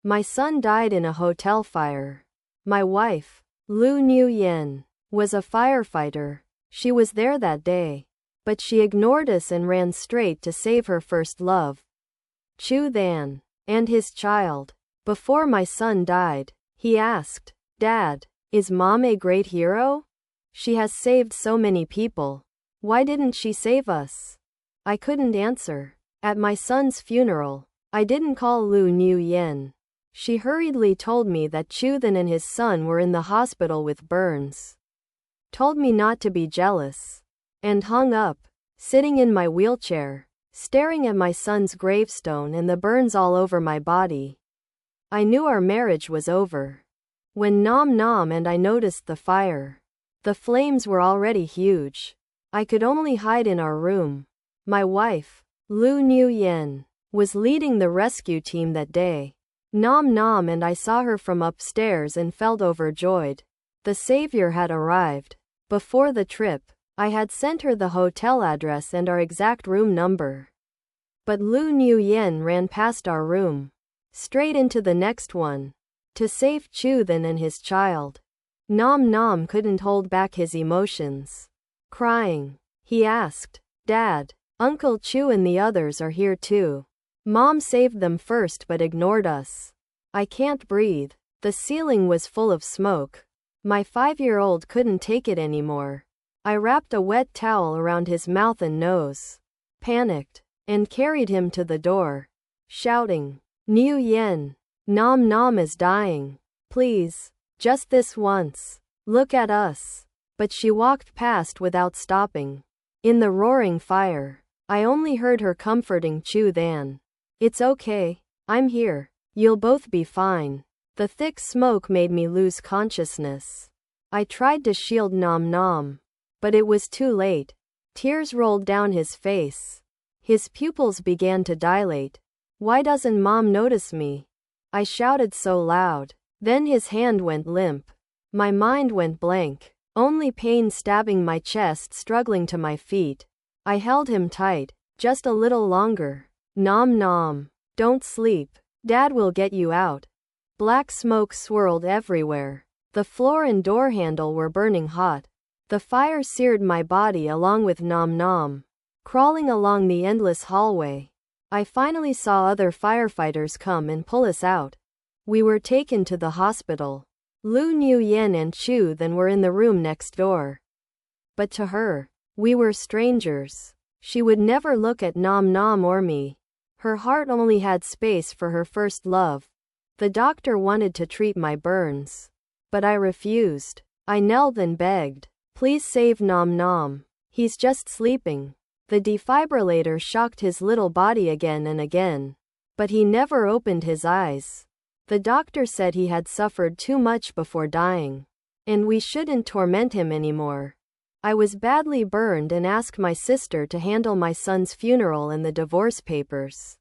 My son died in a hotel fire. My wife, Lu Nguyen, was a firefighter. She was there that day, but she ignored us and ran straight to save her first love, Chu Than, and his child. Before my son died, he asked, "Dad, is Mom a great hero? She has saved so many people. Why didn't she save us?" I couldn't answer. At my son's funeral, I didn't call Lu Nguyen. She hurriedly told me that Chu Than and his son were in the hospital with burns. Told me not to be jealous. And hung up, sitting in my wheelchair, staring at my son's gravestone and the burns all over my body. I knew our marriage was over. When Nam Nam and I noticed the fire, the flames were already huge. I could only hide in our room. My wife, Lu Nguyen, was leading the rescue team that day. Nam Nam and I saw her from upstairs and felt overjoyed. The savior had arrived. Before the trip, I had sent her the hotel address and our exact room number. But Lu Nguyen ran past our room, straight into the next one, to save Chu Than and his child. Nam Nam couldn't hold back his emotions. Crying, he asked, "Dad, Uncle Chu and the others are here too. Mom saved them first but ignored us. I can't breathe." The ceiling was full of smoke. My 5-year-old couldn't take it anymore. I wrapped a wet towel around his mouth and nose, panicked, and carried him to the door, shouting, "Nguyen, Nam Nam is dying. Please, just this once. Look at us." But she walked past without stopping. In the roaring fire, I only heard her comforting Chu Than. "It's okay. I'm here. You'll both be fine." The thick smoke made me lose consciousness. I tried to shield Nam Nam, but it was too late. Tears rolled down his face. His pupils began to dilate. "Why doesn't Mom notice me?" I shouted so loud. Then his hand went limp. My mind went blank. Only pain stabbing my chest, struggling to my feet. I held him tight. "Just a little longer. Nam Nam. Don't sleep. Dad will get you out." Black smoke swirled everywhere. The floor and door handle were burning hot. The fire seared my body along with Nam Nam. Crawling along the endless hallway, I finally saw other firefighters come and pull us out. We were taken to the hospital. Lu Nguyen and Chu Than were in the room next door. But to her, we were strangers. She would never look at Nam Nam or me. Her heart only had space for her first love. The doctor wanted to treat my burns, but I refused. I knelt and begged, "Please save Nam Nam. He's just sleeping." The defibrillator shocked his little body again and again, but he never opened his eyes. The doctor said he had suffered too much before dying, and we shouldn't torment him anymore. I was badly burned and asked my sister to handle my son's funeral and the divorce papers.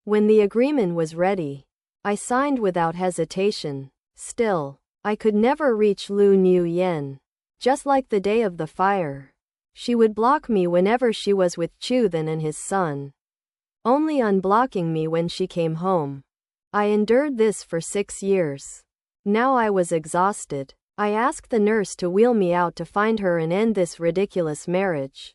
When the agreement was ready, I signed without hesitation. Still, I could never reach Lu Nguyen. Just like the day of the fire, she would block me whenever she was with Chu Than and his son, only unblocking me when she came home. I endured this for 6 years. Now I was exhausted. I asked the nurse to wheel me out to find her and end this ridiculous marriage.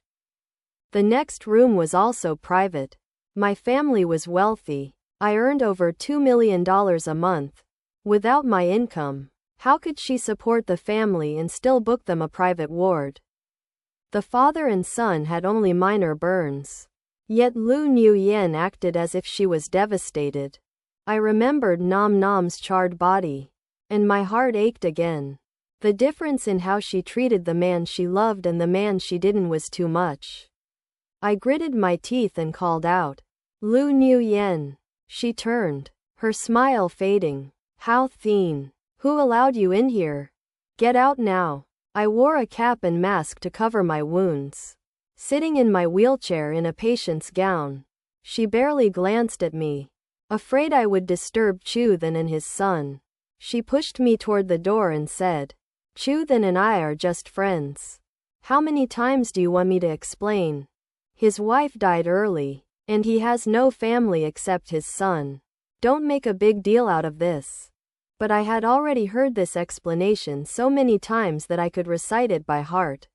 The next room was also private. My family was wealthy. I earned over $2 million a month. Without my income, how could she support the family and still book them a private ward? The father and son had only minor burns. Yet Lu Nguyen acted as if she was devastated. I remembered Nam Nam's charred body, and my heart ached again. The difference in how she treated the man she loved and the man she didn't was too much. I gritted my teeth and called out, "Lu Nguyen." She turned, her smile fading. "How Thien? Who allowed you in here? Get out now." I wore a cap and mask to cover my wounds, sitting in my wheelchair in a patient's gown. She barely glanced at me, afraid I would disturb Chu Than and his son. She pushed me toward the door and said, "Chu Than and I are just friends. How many times do you want me to explain? His wife died early, and he has no family except his son. Don't make a big deal out of this. But I had already heard this explanation so many times that I could recite it by heart.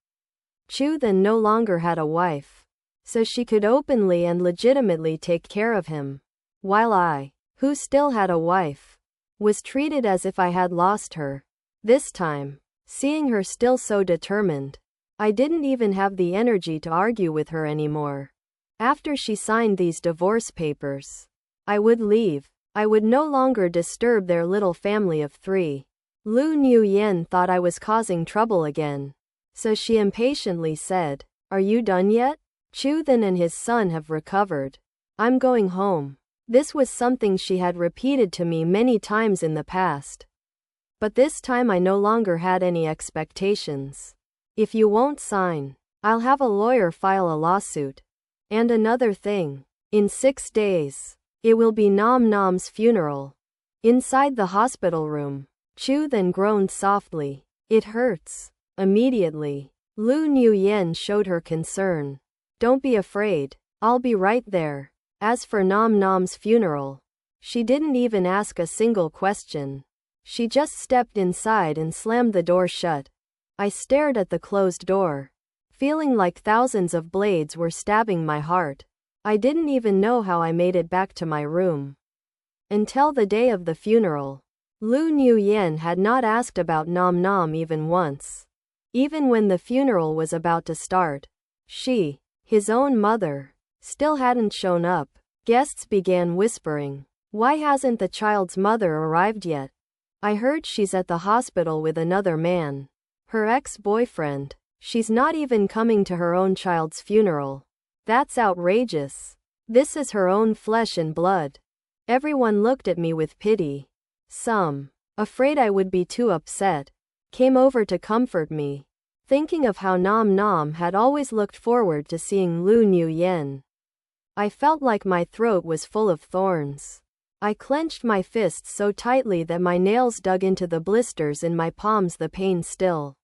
Chu then no longer had a wife, so she could openly and legitimately take care of him, while I, who still had a wife, was treated as if I had lost her. This time, seeing her still so determined, I didn't even have the energy to argue with her anymore. After she signed these divorce papers, I would leave. I would no longer disturb their little family of 3. Lu Nuyen thought I was causing trouble again, so she impatiently said, "Are you done yet? Chu Then and his son have recovered. I'm going home." This was something she had repeated to me many times in the past. But this time I no longer had any expectations. "If you won't sign, I'll have a lawyer file a lawsuit. And another thing, in 6 days, it will be Nam Nam's funeral." Inside the hospital room, Chu then groaned softly. "It hurts." Immediately, Lu Nuyen showed her concern. "Don't be afraid. I'll be right there." As for Nam Nam's funeral, she didn't even ask a single question. She just stepped inside and slammed the door shut. I stared at the closed door, feeling like thousands of blades were stabbing my heart. I didn't even know how I made it back to my room. Until the day of the funeral, Lu Nuyen had not asked about Nam Nam even once. Even when the funeral was about to start, she, his own mother, still hadn't shown up. Guests began whispering, "Why hasn't the child's mother arrived yet? I heard she's at the hospital with another man. Her ex-boyfriend. She's not even coming to her own child's funeral. That's outrageous. This is her own flesh and blood." Everyone looked at me with pity. Some, afraid I would be too upset, came over to comfort me, thinking of how Nam Nam had always looked forward to seeing Lu Nuyen. I felt like my throat was full of thorns. I clenched my fists so tightly that my nails dug into the blisters in my palms. The pain still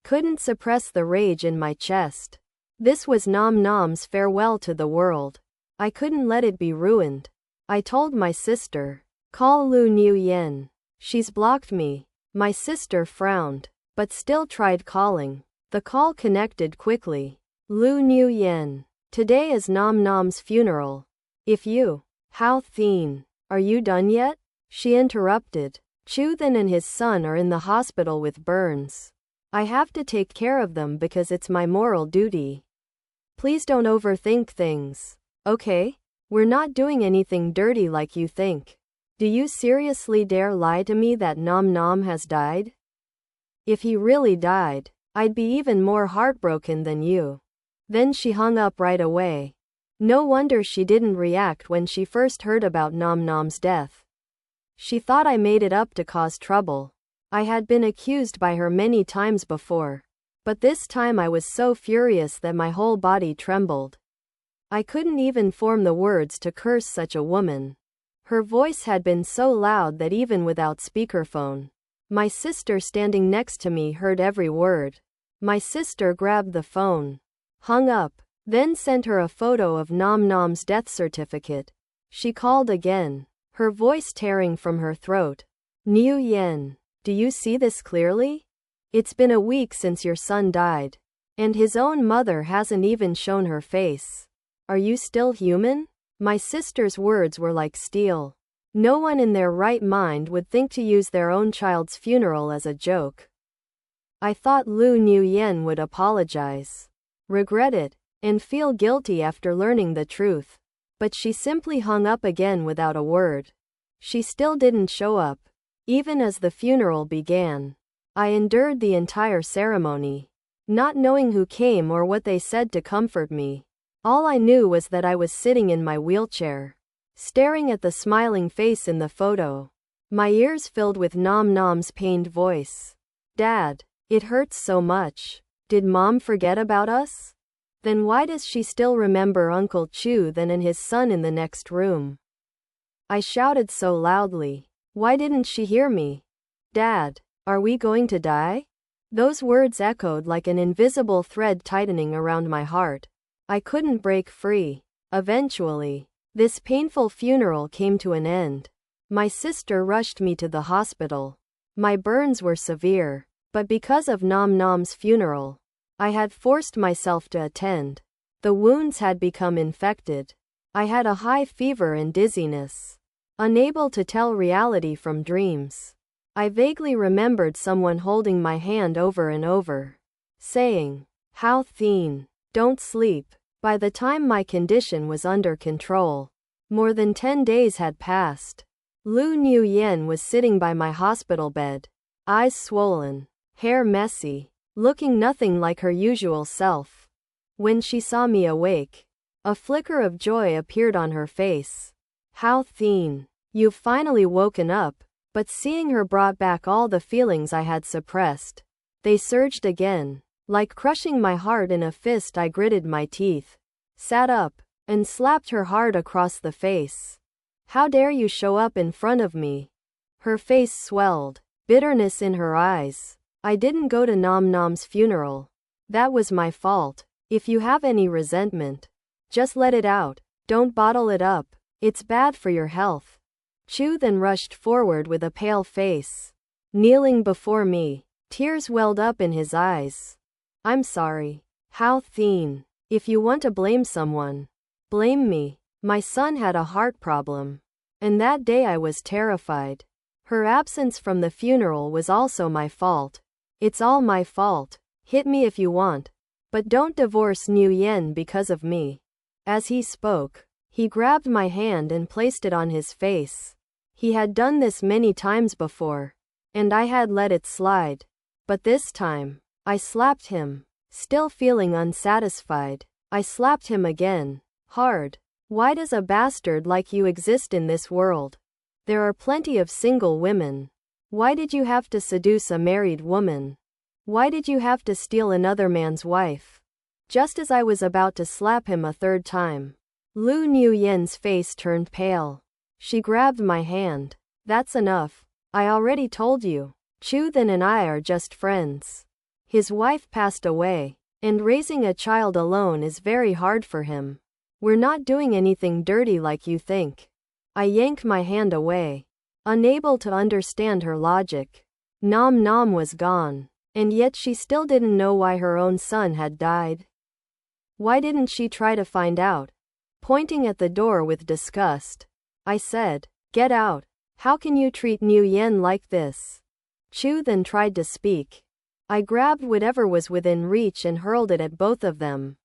couldn't suppress the rage in my chest. This was Nam Nam's farewell to the world. I couldn't let it be ruined. I told my sister, "Call Lu Nuyen. She's blocked me." My sister frowned, but still tried calling. The call connected quickly. "Lu Nuyen, today is Nam Nam's funeral. If you, Hao Thien, are you done yet?" She interrupted. "Chu Then and his son are in the hospital with burns. I have to take care of them because it's my moral duty. Please don't overthink things, okay? We're not doing anything dirty like you think. Do you seriously dare lie to me that Nam Nam has died? If he really died, I'd be even more heartbroken than you." Then she hung up right away. No wonder she didn't react when she first heard about Nam Nam's death. She thought I made it up to cause trouble. I had been accused by her many times before, but this time I was so furious that my whole body trembled. I couldn't even form the words to curse such a woman. Her voice had been so loud that even without speakerphone, my sister standing next to me heard every word. My sister grabbed the phone, hung up, then sent her a photo of Nam Nam's death certificate. She called again, her voice tearing from her throat. "Nuyen, do you see this clearly? It's been a week since your son died, and his own mother hasn't even shown her face. Are you still human?" My sister's words were like steel. No one in their right mind would think to use their own child's funeral as a joke. I thought Lu Nuyen would apologize, regret it, and feel guilty after learning the truth. But she simply hung up again without a word. She still didn't show up, even as the funeral began. I endured the entire ceremony, not knowing who came or what they said to comfort me. All I knew was that I was sitting in my wheelchair, staring at the smiling face in the photo, my ears filled with Nam Nam's pained voice. "Dad, it hurts so much. Did Mom forget about us? Then why does she still remember Uncle Chu Then and his son in the next room?" I shouted so loudly. Why didn't she hear me? "Dad, are we going to die?" Those words echoed like an invisible thread tightening around my heart. I couldn't break free. Eventually, this painful funeral came to an end. My sister rushed me to the hospital. My burns were severe, but because of Nom Nom's funeral, I had forced myself to attend. The wounds had become infected. I had a high fever and dizziness. Unable to tell reality from dreams, I vaguely remembered someone holding my hand over and over, saying, "How thin, don't sleep." By the time my condition was under control, more than 10 days had passed. Lu Nuyen was sitting by my hospital bed, eyes swollen, hair messy, looking nothing like her usual self. When she saw me awake, a flicker of joy appeared on her face. "How thin, you've finally woken up." But seeing her brought back all the feelings I had suppressed. They surged again. Like crushing my heart in a fist, I gritted my teeth, sat up, and slapped her hard across the face. "How dare you show up in front of me?" Her face swelled, bitterness in her eyes. "I didn't go to Nom Nom's funeral. That was my fault. If you have any resentment, just let it out. Don't bottle it up. It's bad for your health." Chu then rushed forward with a pale face. Kneeling before me, tears welled up in his eyes. "I'm sorry. How thin. If you want to blame someone, blame me. My son had a heart problem. And that day I was terrified. Her absence from the funeral was also my fault. It's all my fault. Hit me if you want. But don't divorce Nuyen because of me." As he spoke, he grabbed my hand and placed it on his face. He had done this many times before, and I had let it slide. But this time, I slapped him. Still feeling unsatisfied, I slapped him again, hard. "Why does a bastard like you exist in this world? There are plenty of single women. Why did you have to seduce a married woman? Why did you have to steal another man's wife?" Just as I was about to slap him a third time, Lu Nuyen's face turned pale. She grabbed my hand. "That's enough. I already told you. Chu Then and I are just friends. His wife passed away, and raising a child alone is very hard for him. We're not doing anything dirty like you think." I yanked my hand away, unable to understand her logic. Nom Nom was gone, and yet she still didn't know why her own son had died. Why didn't she try to find out? Pointing at the door with disgust, I said, "Get out. How can you treat Nuyen like this?" Chu then tried to speak. I grabbed whatever was within reach and hurled it at both of them.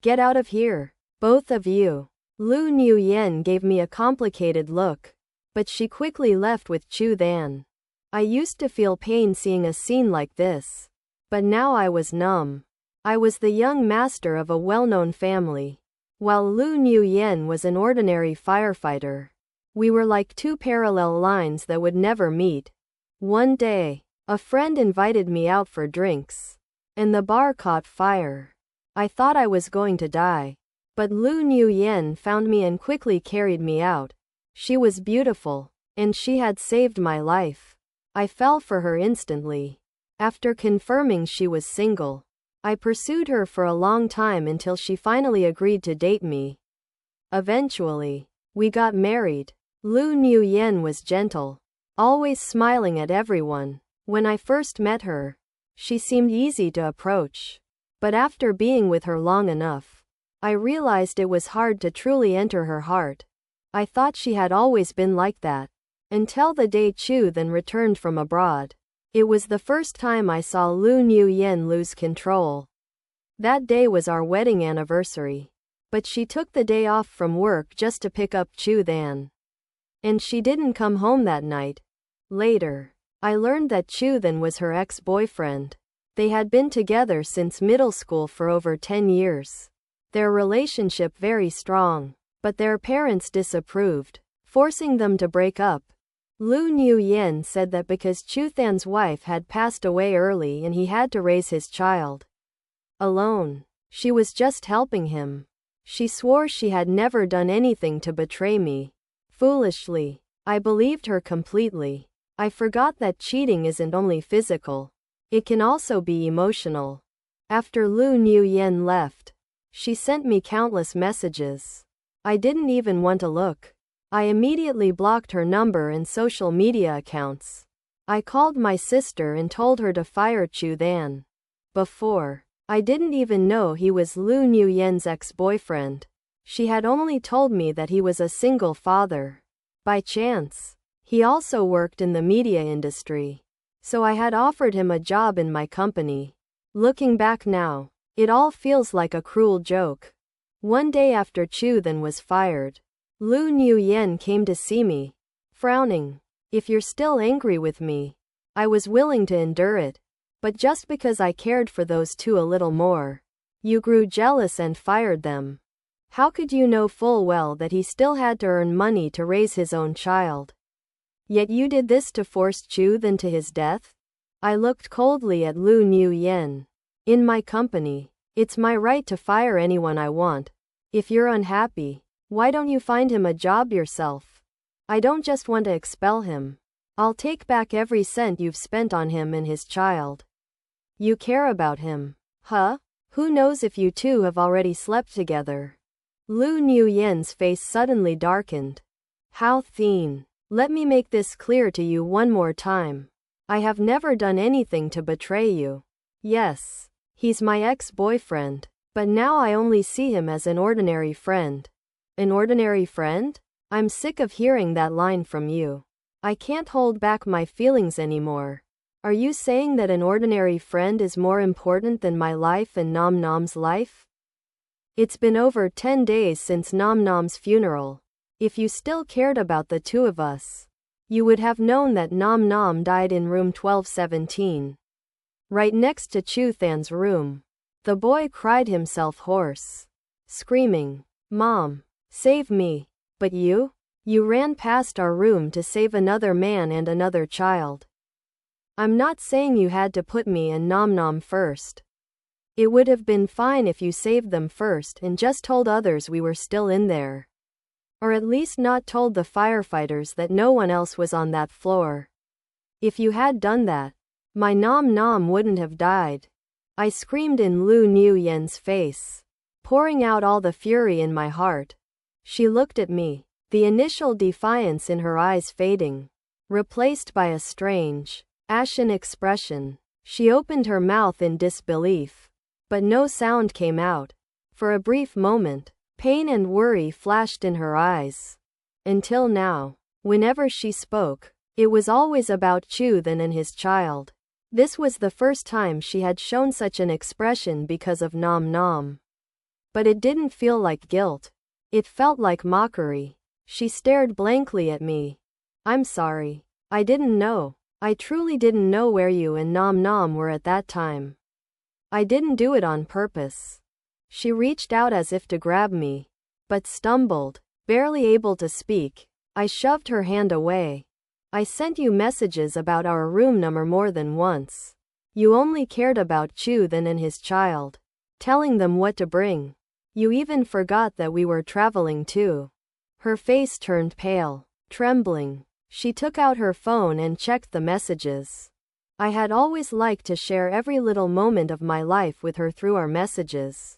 "Get out of here, both of you." Lu Nuyen gave me a complicated look, but she quickly left with Chu Then. I used to feel pain seeing a scene like this, but now I was numb. I was the young master of a well-known family, while Lu Nuyen was an ordinary firefighter. We were like two parallel lines that would never meet. One day, a friend invited me out for drinks, and the bar caught fire. I thought I was going to die, but Lu Nuyen found me and quickly carried me out. She was beautiful, and she had saved my life. I fell for her instantly. After confirming she was single, I pursued her for a long time until she finally agreed to date me. Eventually, we got married. Lu Nuyen was gentle, always smiling at everyone. When I first met her, she seemed easy to approach. But after being with her long enough, I realized it was hard to truly enter her heart. I thought she had always been like that, until the day Chu then returned from abroad. It was the first time I saw Lu Nuyen lose control. That day was our wedding anniversary, but she took the day off from work just to pick up Chu Then. And she didn't come home that night. Later, I learned that Chu Then was her ex-boyfriend. They had been together since middle school for over 10 years. Their relationship very strong, but their parents disapproved, forcing them to break up. Lu Nuyen said that because Chu Than's wife had passed away early and he had to raise his child alone, she was just helping him. She swore she had never done anything to betray me. Foolishly, I believed her completely. I forgot that cheating isn't only physical, it can also be emotional. After Lu Nuyen left, she sent me countless messages. I didn't even want to look. I immediately blocked her number and social media accounts. I called my sister and told her to fire Chu Than. Before, I didn't even know he was Lu Nguyen's ex-boyfriend. She had only told me that he was a single father. By chance, he also worked in the media industry. So I had offered him a job in my company. Looking back now, it all feels like a cruel joke. One day after Chu Than was fired, Lu Nguyen came to see me, frowning. If you're still angry with me, I was willing to endure it. But just because I cared for those two a little more, you grew jealous and fired them. How could you know full well that he still had to earn money to raise his own child? Yet you did this to force Chu Than to his death? I looked coldly at Lu Nguyen. In my company, it's my right to fire anyone I want. If you're unhappy, why don't you find him a job yourself? I don't just want to expel him. I'll take back every cent you've spent on him and his child. You care about him, huh? Who knows if you two have already slept together? Lu Nguyen's face suddenly darkened. How thin. Let me make this clear to you one more time. I have never done anything to betray you. Yes, he's my ex-boyfriend, but now I only see him as an ordinary friend. An ordinary friend? I'm sick of hearing that line from you. I can't hold back my feelings anymore. Are you saying that an ordinary friend is more important than my life and Nam Nam's life? It's been over 10 days since Nam Nam's funeral. If you still cared about the two of us, you would have known that Nam Nam died in room 1217. Right next to Chu Than's room. The boy cried himself hoarse, screaming, "Mom, save me." But you? You ran past our room to save another man and another child. I'm not saying you had to put me and Nam Nam first. It would have been fine if you saved them first and just told others we were still in there. Or at least not told the firefighters that no one else was on that floor. If you had done that, my Nam Nam wouldn't have died. I screamed in Lu Nguyen's face, pouring out all the fury in my heart. She looked at me, the initial defiance in her eyes fading, replaced by a strange, ashen expression. She opened her mouth in disbelief, but no sound came out. For a brief moment, pain and worry flashed in her eyes. Until now, whenever she spoke, it was always about Chu Than and his child. This was the first time she had shown such an expression because of Nam Nam. But it didn't feel like guilt. It felt like mockery. She stared blankly at me. I'm sorry. I didn't know. I truly didn't know where you and Nam Nam were at that time. I didn't do it on purpose. She reached out as if to grab me, but stumbled, barely able to speak. I shoved her hand away. I sent you messages about our room number more than once. You only cared about Chu Than and his child, telling them what to bring. You even forgot that we were traveling too. Her face turned pale, trembling. She took out her phone and checked the messages. I had always liked to share every little moment of my life with her through our messages.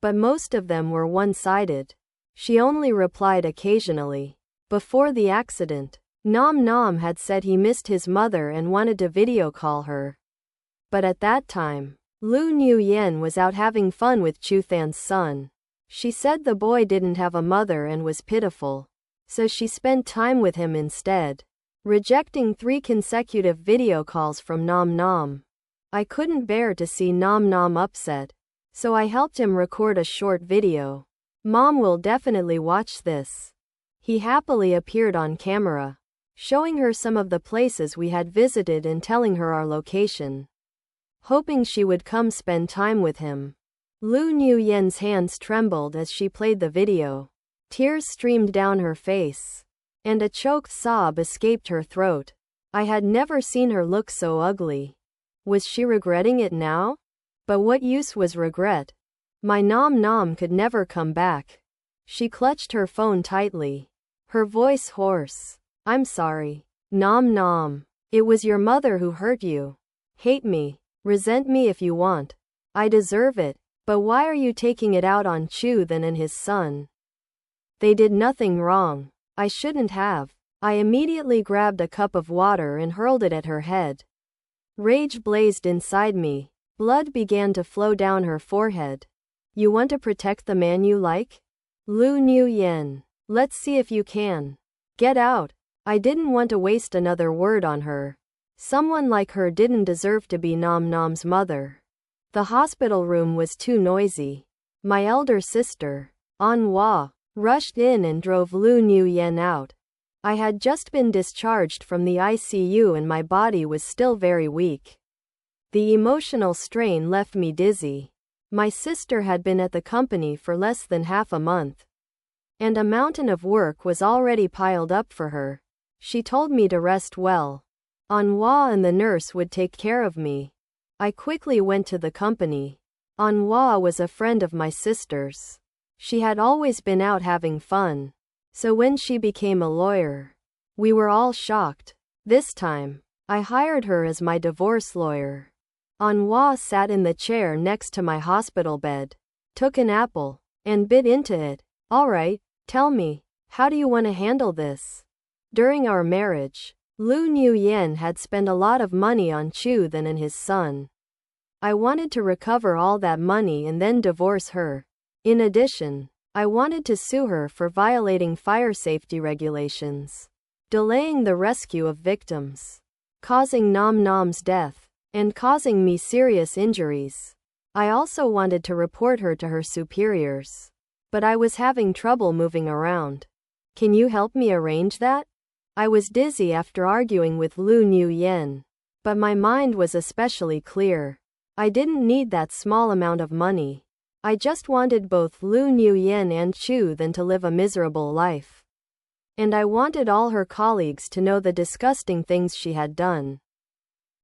But most of them were one-sided. She only replied occasionally. Before the accident, Nam Nam had said he missed his mother and wanted to video call her. But at that time, Lu Nguyen was out having fun with Chu Than's son. She said the boy didn't have a mother and was pitiful, so she spent time with him instead, rejecting 3 consecutive video calls from Nam Nam. I couldn't bear to see Nam Nam upset, so I helped him record a short video. Mom will definitely watch this. He happily appeared on camera, showing her some of the places we had visited and telling her our location, hoping she would come spend time with him. Lu Nguyen's hands trembled as she played the video. Tears streamed down her face, and a choked sob escaped her throat. I had never seen her look so ugly. Was she regretting it now? But what use was regret? My Nam Nam could never come back. She clutched her phone tightly, her voice hoarse. I'm sorry, Nam Nam. It was your mother who hurt you. Hate me, resent me if you want. I deserve it. But why are you taking it out on Chu Than and his son? They did nothing wrong. I shouldn't have. I immediately grabbed a cup of water and hurled it at her head. Rage blazed inside me. Blood began to flow down her forehead. You want to protect the man you like? Lu Nguyen. Let's see if you can. Get out. I didn't want to waste another word on her. Someone like her didn't deserve to be Nam Nam's mother. The hospital room was too noisy. My elder sister, Anhua, rushed in and drove Lu Nguyen out. I had just been discharged from the ICU and my body was still very weak. The emotional strain left me dizzy. My sister had been at the company for less than half a month. And a mountain of work was already piled up for her. She told me to rest well. Anhua and the nurse would take care of me. I quickly went to the company. Anhua was a friend of my sister's. She had always been out having fun. So when she became a lawyer, we were all shocked. This time, I hired her as my divorce lawyer. Anhua sat in the chair next to my hospital bed, took an apple, and bit into it. All right, tell me, how do you want to handle this? During our marriage, Lu Nguyen had spent a lot of money on Chu Then and his son. I wanted to recover all that money and then divorce her. In addition, I wanted to sue her for violating fire safety regulations, delaying the rescue of victims, causing Nam Nam's death, and causing me serious injuries. I also wanted to report her to her superiors. But I was having trouble moving around. Can you help me arrange that? I was dizzy after arguing with Lu Nguyen. But my mind was especially clear. I didn't need that small amount of money. I just wanted both Lu Nguyen and Chu Then to live a miserable life. And I wanted all her colleagues to know the disgusting things she had done.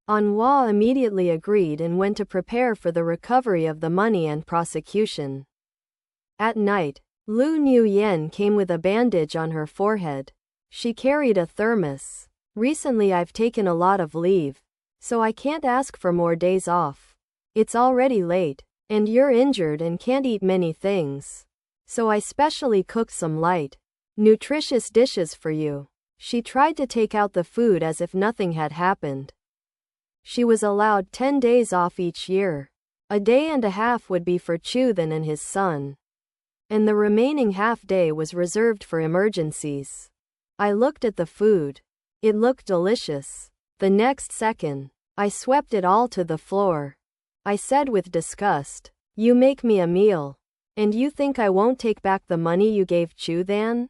Anhua immediately agreed and went to prepare for the recovery of the money and prosecution. At night, Lu Nguyen came with a bandage on her forehead. She carried a thermos. Recently I've taken a lot of leave, so I can't ask for more days off. It's already late, and you're injured and can't eat many things. So I specially cooked some light, nutritious dishes for you. She tried to take out the food as if nothing had happened. She was allowed 10 days off each year. A day and a half would be for Chu Then and his son. And the remaining half day was reserved for emergencies. I looked at the food. It looked delicious. The next second, I swept it all to the floor. I said with disgust, "You make me a meal. And you think I won't take back the money you gave Chu Then?"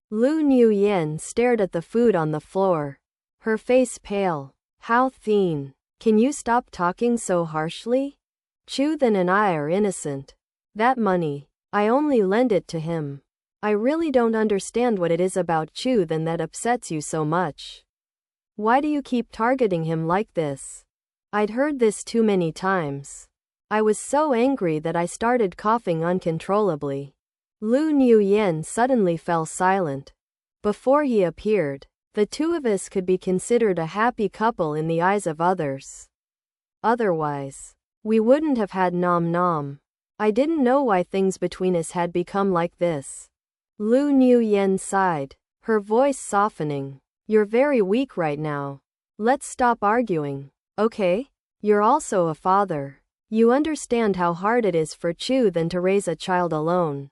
Lu Nguyen stared at the food on the floor. Her face pale. How thin. Can you stop talking so harshly? Chu Then and I are innocent. That money, I only lend it to him. I really don't understand what it is about Chu Then that upsets you so much. Why do you keep targeting him like this? I'd heard this too many times. I was so angry that I started coughing uncontrollably. Lu Nguyen suddenly fell silent. Before he appeared, the two of us could be considered a happy couple in the eyes of others. Otherwise, we wouldn't have had Nam Nam. I didn't know why things between us had become like this. Lu Nguyen sighed, her voice softening. You're very weak right now. Let's stop arguing, okay? You're also a father. You understand how hard it is for Chu Then to raise a child alone.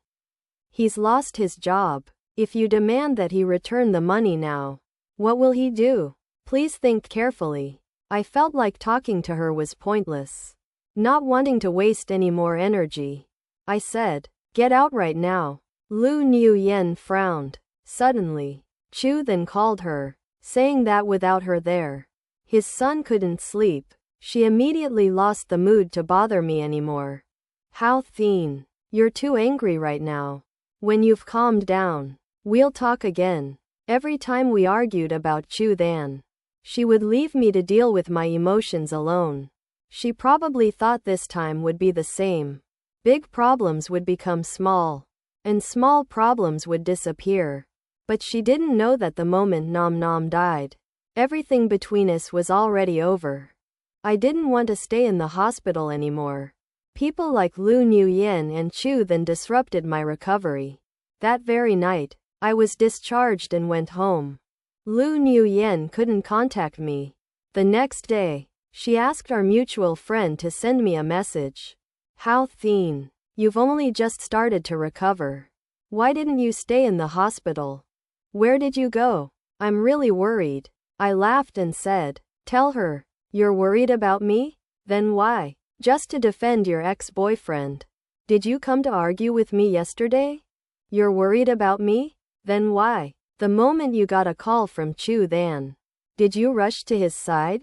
He's lost his job. If you demand that he return the money now, what will he do? Please think carefully. I felt like talking to her was pointless. Not wanting to waste any more energy, I said, "Get out right now." Lu Nguyen frowned. Suddenly, Chu Then called her, saying that without her there, his son couldn't sleep. She immediately lost the mood to bother me anymore. How thin. You're too angry right now. When you've calmed down, we'll talk again. Every time we argued about Chu Then, she would leave me to deal with my emotions alone. She probably thought this time would be the same. Big problems would become small, and small problems would disappear. But she didn't know that the moment Nam Nam died, everything between us was already over. I didn't want to stay in the hospital anymore. People like Lu Nguyen and Chu Then disrupted my recovery. That very night, I was discharged and went home. Lu Nuyen couldn't contact me. The next day, she asked our mutual friend to send me a message. How thin. You've only just started to recover. Why didn't you stay in the hospital? Where did you go? I'm really worried. I laughed and said, tell her, you're worried about me? Then why? Just to defend your ex-boyfriend. Did you come to argue with me yesterday? You're worried about me? Then why? The moment you got a call from Chu Than, did you rush to his side?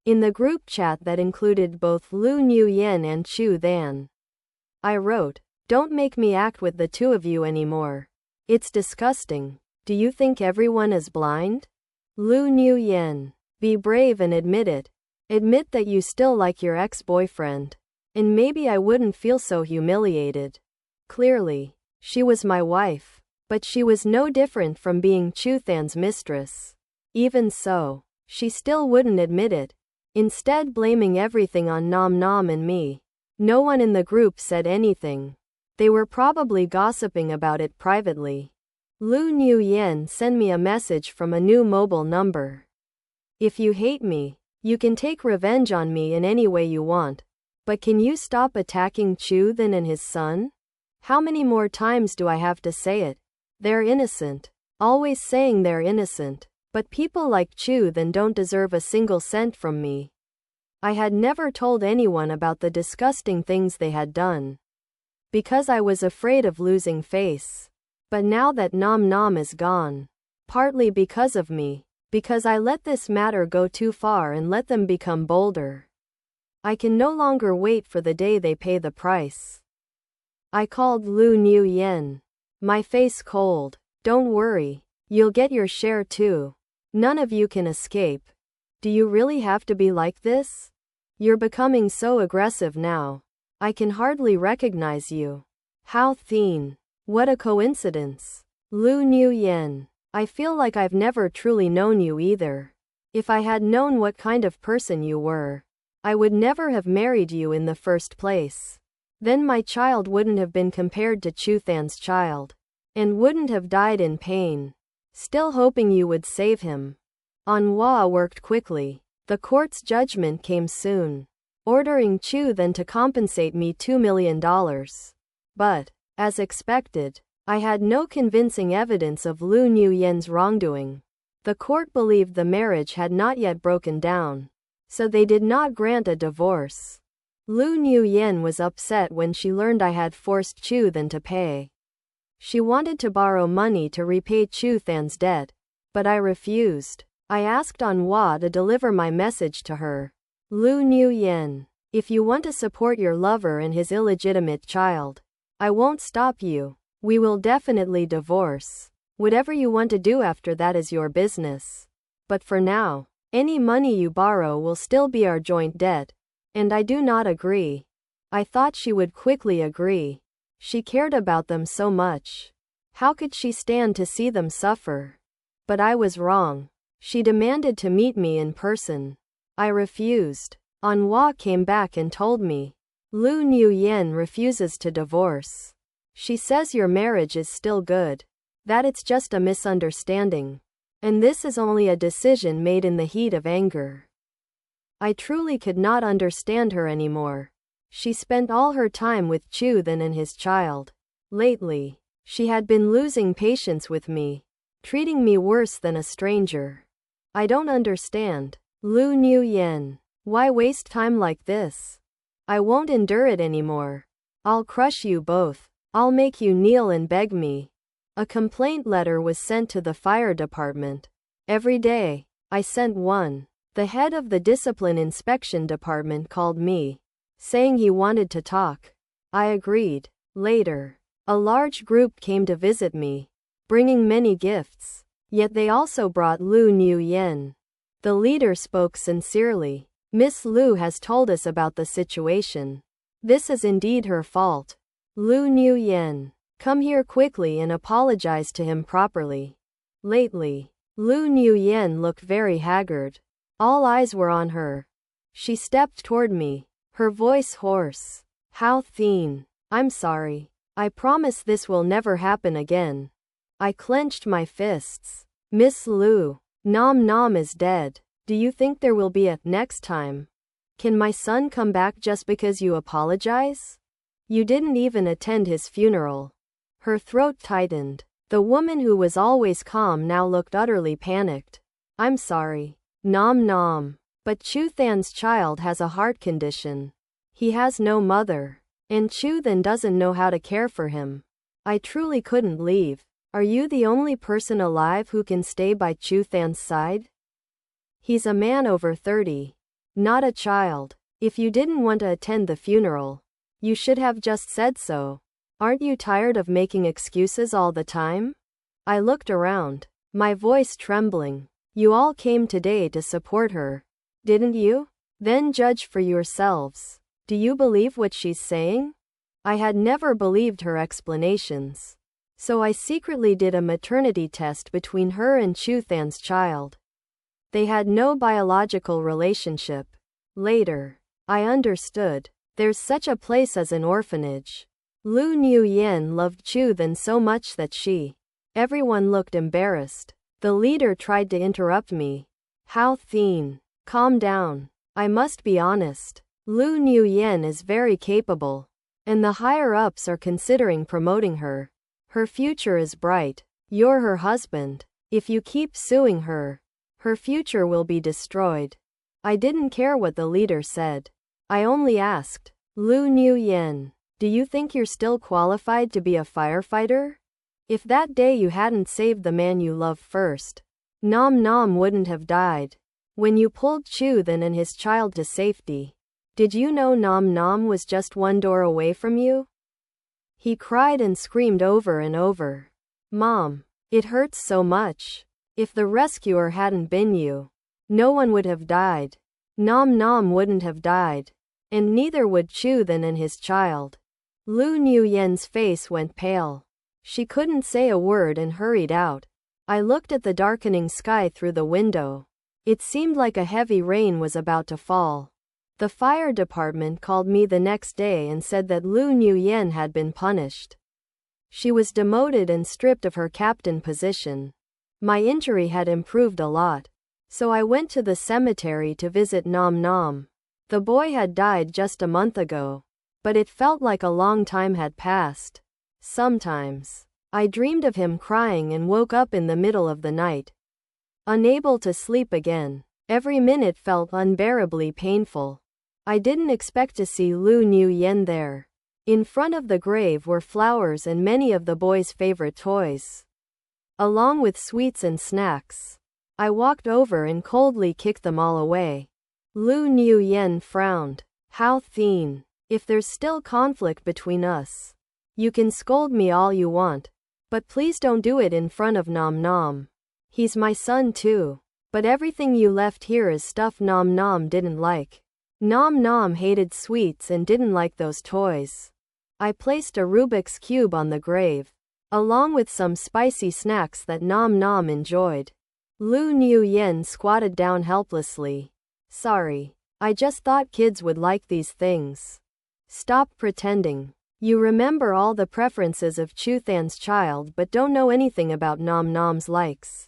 In the group chat that included both Lu Nuyen and Chu Than, I wrote, don't make me act with the two of you anymore. It's disgusting. Do you think everyone is blind? Lu Nuyen, be brave and admit it. Admit that you still like your ex-boyfriend. And maybe I wouldn't feel so humiliated. Clearly, she was my wife. But she was no different from being Chu Than's mistress. Even so, she still wouldn't admit it, instead blaming everything on Nam Nam and me. No one in the group said anything. They were probably gossiping about it privately. Lu Nuyen sent me a message from a new mobile number. If you hate me, you can take revenge on me in any way you want. But can you stop attacking Chu Than and his son? How many more times do I have to say it? They're innocent. Always saying they're innocent. But people like Chu Than don't deserve a single cent from me. I had never told anyone about the disgusting things they had done, because I was afraid of losing face. But now that Nam Nam is gone, partly because of me, because I let this matter go too far and let them become bolder, I can no longer wait for the day they pay the price. I called Lu Nuyen. My face cold. Don't worry. You'll get your share too. None of you can escape. Do you really have to be like this? You're becoming so aggressive now. I can hardly recognize you. How thin. What a coincidence. Lu Nuyen. I feel like I've never truly known you either. If I had known what kind of person you were, I would never have married you in the first place. Then my child wouldn't have been compared to Chu Than's child, and wouldn't have died in pain. Still hoping you would save him. Anhua worked quickly. The court's judgment came soon, ordering Chu Than to compensate me $2 million. But, as expected, I had no convincing evidence of Lu Nuyen's wrongdoing. The court believed the marriage had not yet broken down, so they did not grant a divorce. Lu Nuyen was upset when she learned I had forced Chu Than to pay. She wanted to borrow money to repay Chu Than's debt, but I refused. I asked Anhua to deliver my message to her. Lu Nuyen, if you want to support your lover and his illegitimate child, I won't stop you. We will definitely divorce. Whatever you want to do after that is your business. But for now, any money you borrow will still be our joint debt, and I do not agree. I thought she would quickly agree. She cared about them so much. How could she stand to see them suffer? But I was wrong. She demanded to meet me in person. I refused. Anhua came back and told me, Lu Nuyen refuses to divorce. She says your marriage is still good, that it's just a misunderstanding, and this is only a decision made in the heat of anger. I truly could not understand her anymore. She spent all her time with Chu Than and his child. Lately, she had been losing patience with me, treating me worse than a stranger. I don't understand. Lu Nuyen, why waste time like this? I won't endure it anymore. I'll crush you both. I'll make you kneel and beg me. A complaint letter was sent to the fire department. Every day, I sent one. The head of the discipline inspection department called me, saying he wanted to talk. I agreed. Later, a large group came to visit me, bringing many gifts. Yet they also brought Lu Nuyen. The leader spoke sincerely. Miss Lu has told us about the situation. This is indeed her fault. Lu Nuyen, come here quickly and apologize to him properly. Lately, Lu Nuyen looked very haggard. All eyes were on her. She stepped toward me, her voice hoarse. How thin. I'm sorry. I promise this will never happen again. I clenched my fists. Miss Lu, Nom Nom is dead. Do you think there will be a next time? Can my son come back just because you apologize? You didn't even attend his funeral. Her throat tightened. The woman who was always calm now looked utterly panicked. I'm sorry. Nom Nom. But Chu Than's child has a heart condition. He has no mother. And Chu Than doesn't know how to care for him. I truly couldn't leave. Are you the only person alive who can stay by Chu Than's side? He's a man over 30. Not a child. If you didn't want to attend the funeral, you should have just said so. Aren't you tired of making excuses all the time? I looked around, my voice trembling. You all came today to support her, didn't you? Then judge for yourselves. Do you believe what she's saying? I had never believed her explanations. So I secretly did a maternity test between her and Chu Than's child. They had no biological relationship. Later, I understood. There's such a place as an orphanage. Lu Nuyen loved Chu Than so much that everyone looked embarrassed. The leader tried to interrupt me. Hao Thien, calm down. I must be honest. Lu Nuyen is very capable. And the higher-ups are considering promoting her. Her future is bright. You're her husband. If you keep suing her, her future will be destroyed. I didn't care what the leader said. I only asked, Lu Nuyen, do you think you're still qualified to be a firefighter? If that day you hadn't saved the man you love first, Nom Nom wouldn't have died. When you pulled Chu Than and his child to safety, did you know Nom Nom was just one door away from you? He cried and screamed over and over. Mom, it hurts so much. If the rescuer hadn't been you, no one would have died. Nom Nom wouldn't have died. And neither would Chu Than and his child. Lu Nuyen's face went pale. She couldn't say a word and hurried out. I looked at the darkening sky through the window. It seemed like a heavy rain was about to fall. The fire department called me the next day and said that Lu Nuyen had been punished. She was demoted and stripped of her captain position. My injury had improved a lot. So I went to the cemetery to visit Nom Nom. The boy had died just a month ago. But it felt like a long time had passed. Sometimes, I dreamed of him crying and woke up in the middle of the night, unable to sleep again. Every minute felt unbearably painful. I didn't expect to see Lu Nuyen there. In front of the grave were flowers and many of the boy's favorite toys, along with sweets and snacks. I walked over and coldly kicked them all away. Lu Nuyen frowned. Hao Thien, if there's still conflict between us, you can scold me all you want, but please don't do it in front of Nom Nom. He's my son too. But everything you left here is stuff Nom Nom didn't like. Nom Nom hated sweets and didn't like those toys. I placed a Rubik's Cube on the grave, along with some spicy snacks that Nom Nom enjoyed. Lu Nuyen squatted down helplessly. Sorry. I just thought kids would like these things. Stop pretending. You remember all the preferences of Chu Than's child but don't know anything about Nom Nom's likes.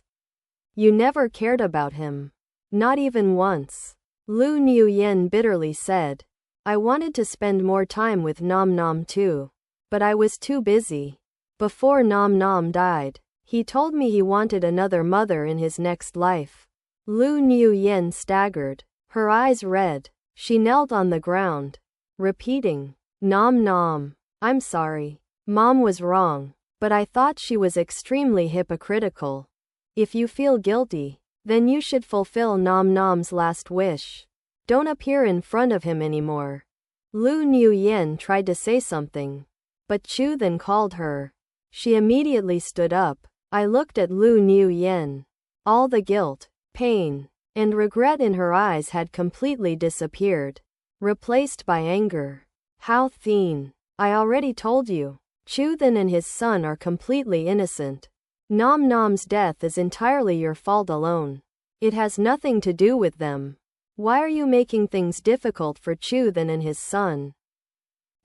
You never cared about him. Not even once. Lu Nuyen bitterly said. I wanted to spend more time with Nom Nom too. But I was too busy. Before Nom Nom died, he told me he wanted another mother in his next life. Lu Nuyen staggered, her eyes red. She knelt on the ground, repeating, Nom Nom, I'm sorry. Mom was wrong, but I thought she was extremely hypocritical. If you feel guilty, then you should fulfill Nom Nom's last wish. Don't appear in front of him anymore. Lu Nuyen tried to say something, but Chu then called her. She immediately stood up. I looked at Lu Nuyen. All the guilt, pain, and regret in her eyes had completely disappeared, replaced by anger. Hao Thien, I already told you. Chu Then and his son are completely innocent. Nom Nom's death is entirely your fault alone. It has nothing to do with them. Why are you making things difficult for Chu Then and his son?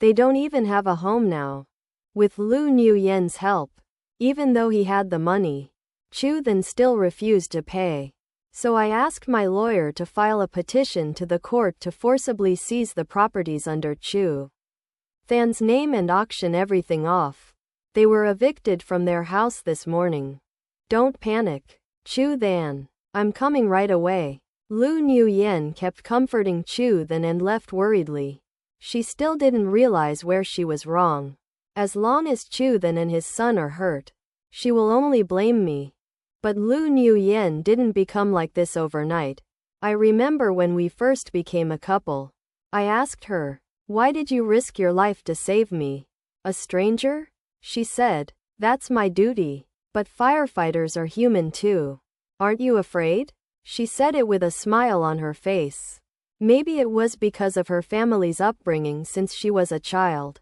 They don't even have a home now. With Lu Nuyen's help, Even though he had the money, Chu then still refused to pay. So I asked my lawyer to file a petition to the court to forcibly seize the properties under Chu Than's name and auction everything off. They were evicted from their house this morning. Don't panic, Chu Than. I'm coming right away. Lu Nuyen kept comforting Chu Than and left worriedly. She still didn't realize where she was wrong. As long as Chu Than and his son are hurt, she will only blame me. But Lu Nuyen didn't become like this overnight. I remember when we first became a couple. I asked her, "Why did you risk your life to save me? A stranger?" She said, "That's my duty. But firefighters are human too. Aren't you afraid?" She said it with a smile on her face. Maybe it was because of her family's upbringing since she was a child.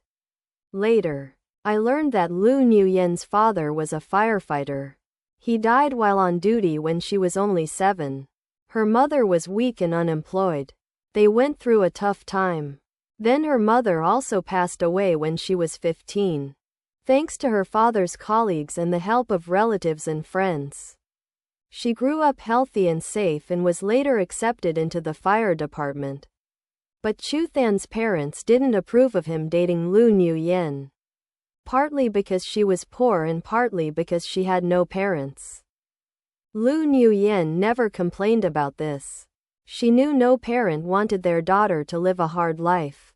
Later, I learned that Lu Nuyen's father was a firefighter. He died while on duty when she was only 7. Her mother was weak and unemployed. They went through a tough time. Then her mother also passed away when she was 15. Thanks to her father's colleagues and the help of relatives and friends, she grew up healthy and safe and was later accepted into the fire department. But Chu Than's parents didn't approve of him dating Lu Nuyen. Partly because she was poor and partly because she had no parents. Lu Nuyen never complained about this. She knew no parent wanted their daughter to live a hard life.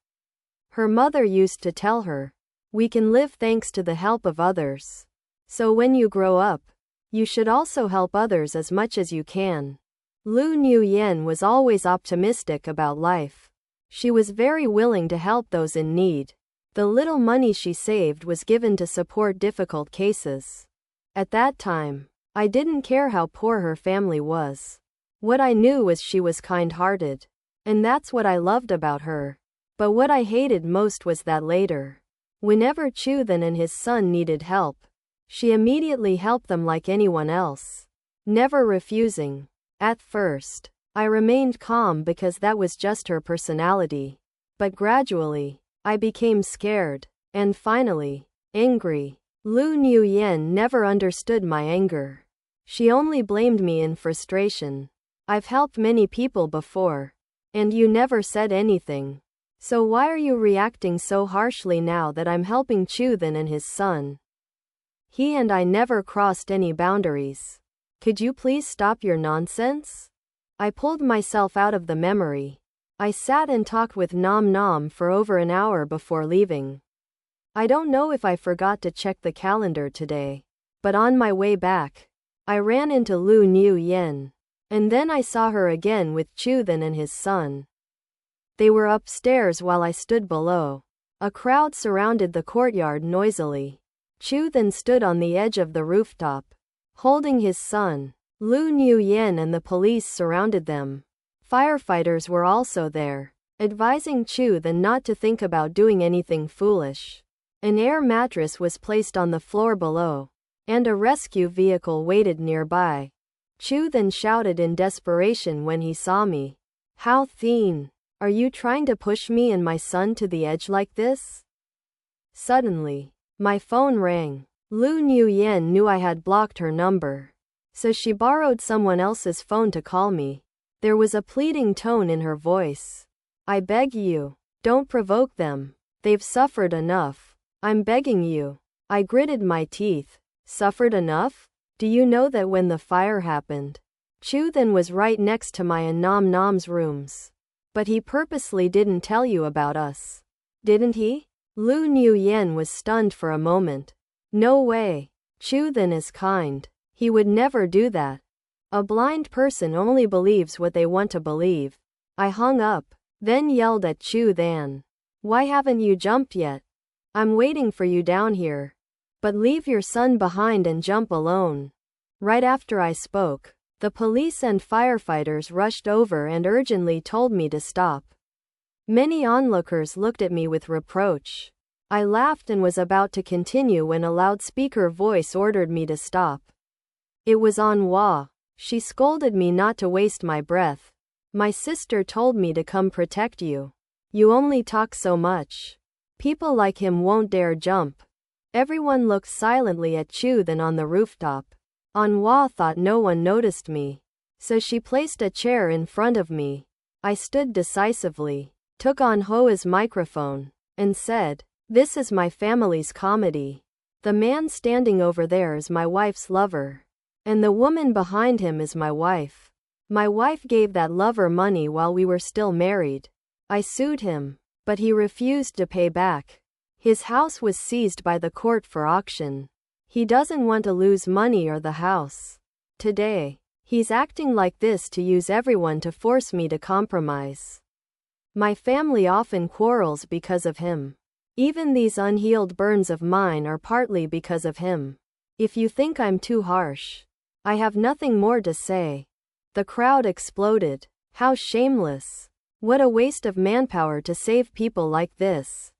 Her mother used to tell her, "We can live thanks to the help of others. So when you grow up, you should also help others as much as you can." Lu Nuyen was always optimistic about life. She was very willing to help those in need. The little money she saved was given to support difficult cases. At that time, I didn't care how poor her family was. What I knew was she was kind-hearted. And that's what I loved about her. But what I hated most was that later, whenever Chu Than and his son needed help, she immediately helped them like anyone else, never refusing. At first, I remained calm because that was just her personality. But gradually, I became scared, and finally, angry. Lu Nuyen never understood my anger. She only blamed me in frustration. "I've helped many people before, and you never said anything. So why are you reacting so harshly now that I'm helping Chu Than and his son? He and I never crossed any boundaries. Could you please stop your nonsense?" I pulled myself out of the memory. I sat and talked with Nam Nam for over an hour before leaving. I don't know if I forgot to check the calendar today, but on my way back, I ran into Lu Nuyen. And then I saw her again with Chu Than and his son. They were upstairs while I stood below. A crowd surrounded the courtyard noisily. Chu Than stood on the edge of the rooftop, holding his son. Lu Nuyen and the police surrounded them. Firefighters were also there, advising Chu Than not to think about doing anything foolish. An air mattress was placed on the floor below, and a rescue vehicle waited nearby. Chu Than shouted in desperation when he saw me. "How thin? Are you trying to push me and my son to the edge like this?" Suddenly, my phone rang. Lu Nuyen knew I had blocked her number, so she borrowed someone else's phone to call me. There was a pleading tone in her voice. "I beg you, don't provoke them. They've suffered enough. I'm begging you." I gritted my teeth. "Suffered enough? Do you know that when the fire happened, Chu Than was right next to my and Nam Nam's rooms? But he purposely didn't tell you about us, didn't he?" Lu Nuyen was stunned for a moment. "No way. Chu Than is kind. He would never do that. A blind person only believes what they want to believe." I hung up, then yelled at Chu Than. "Why haven't you jumped yet? I'm waiting for you down here. But leave your son behind and jump alone." Right after I spoke, the police and firefighters rushed over and urgently told me to stop. Many onlookers looked at me with reproach. I laughed and was about to continue when a loudspeaker voice ordered me to stop. It was Anhua. She scolded me not to waste my breath. "My sister told me to come protect you. You only talk so much. People like him won't dare jump." Everyone looked silently at Chu then on the rooftop. Anhua thought no one noticed me, so she placed a chair in front of me. I stood decisively, took Anhua's microphone, and said, "This is my family's comedy. The man standing over there is my wife's lover, and the woman behind him is my wife. My wife gave that lover money while we were still married. I sued him, but he refused to pay back. His house was seized by the court for auction. He doesn't want to lose money or the house. Today, he's acting like this to use everyone to force me to compromise. My family often quarrels because of him. Even these unhealed burns of mine are partly because of him. If you think I'm too harsh, I have nothing more to say." The crowd exploded. How shameless. What a waste of manpower to save people like this.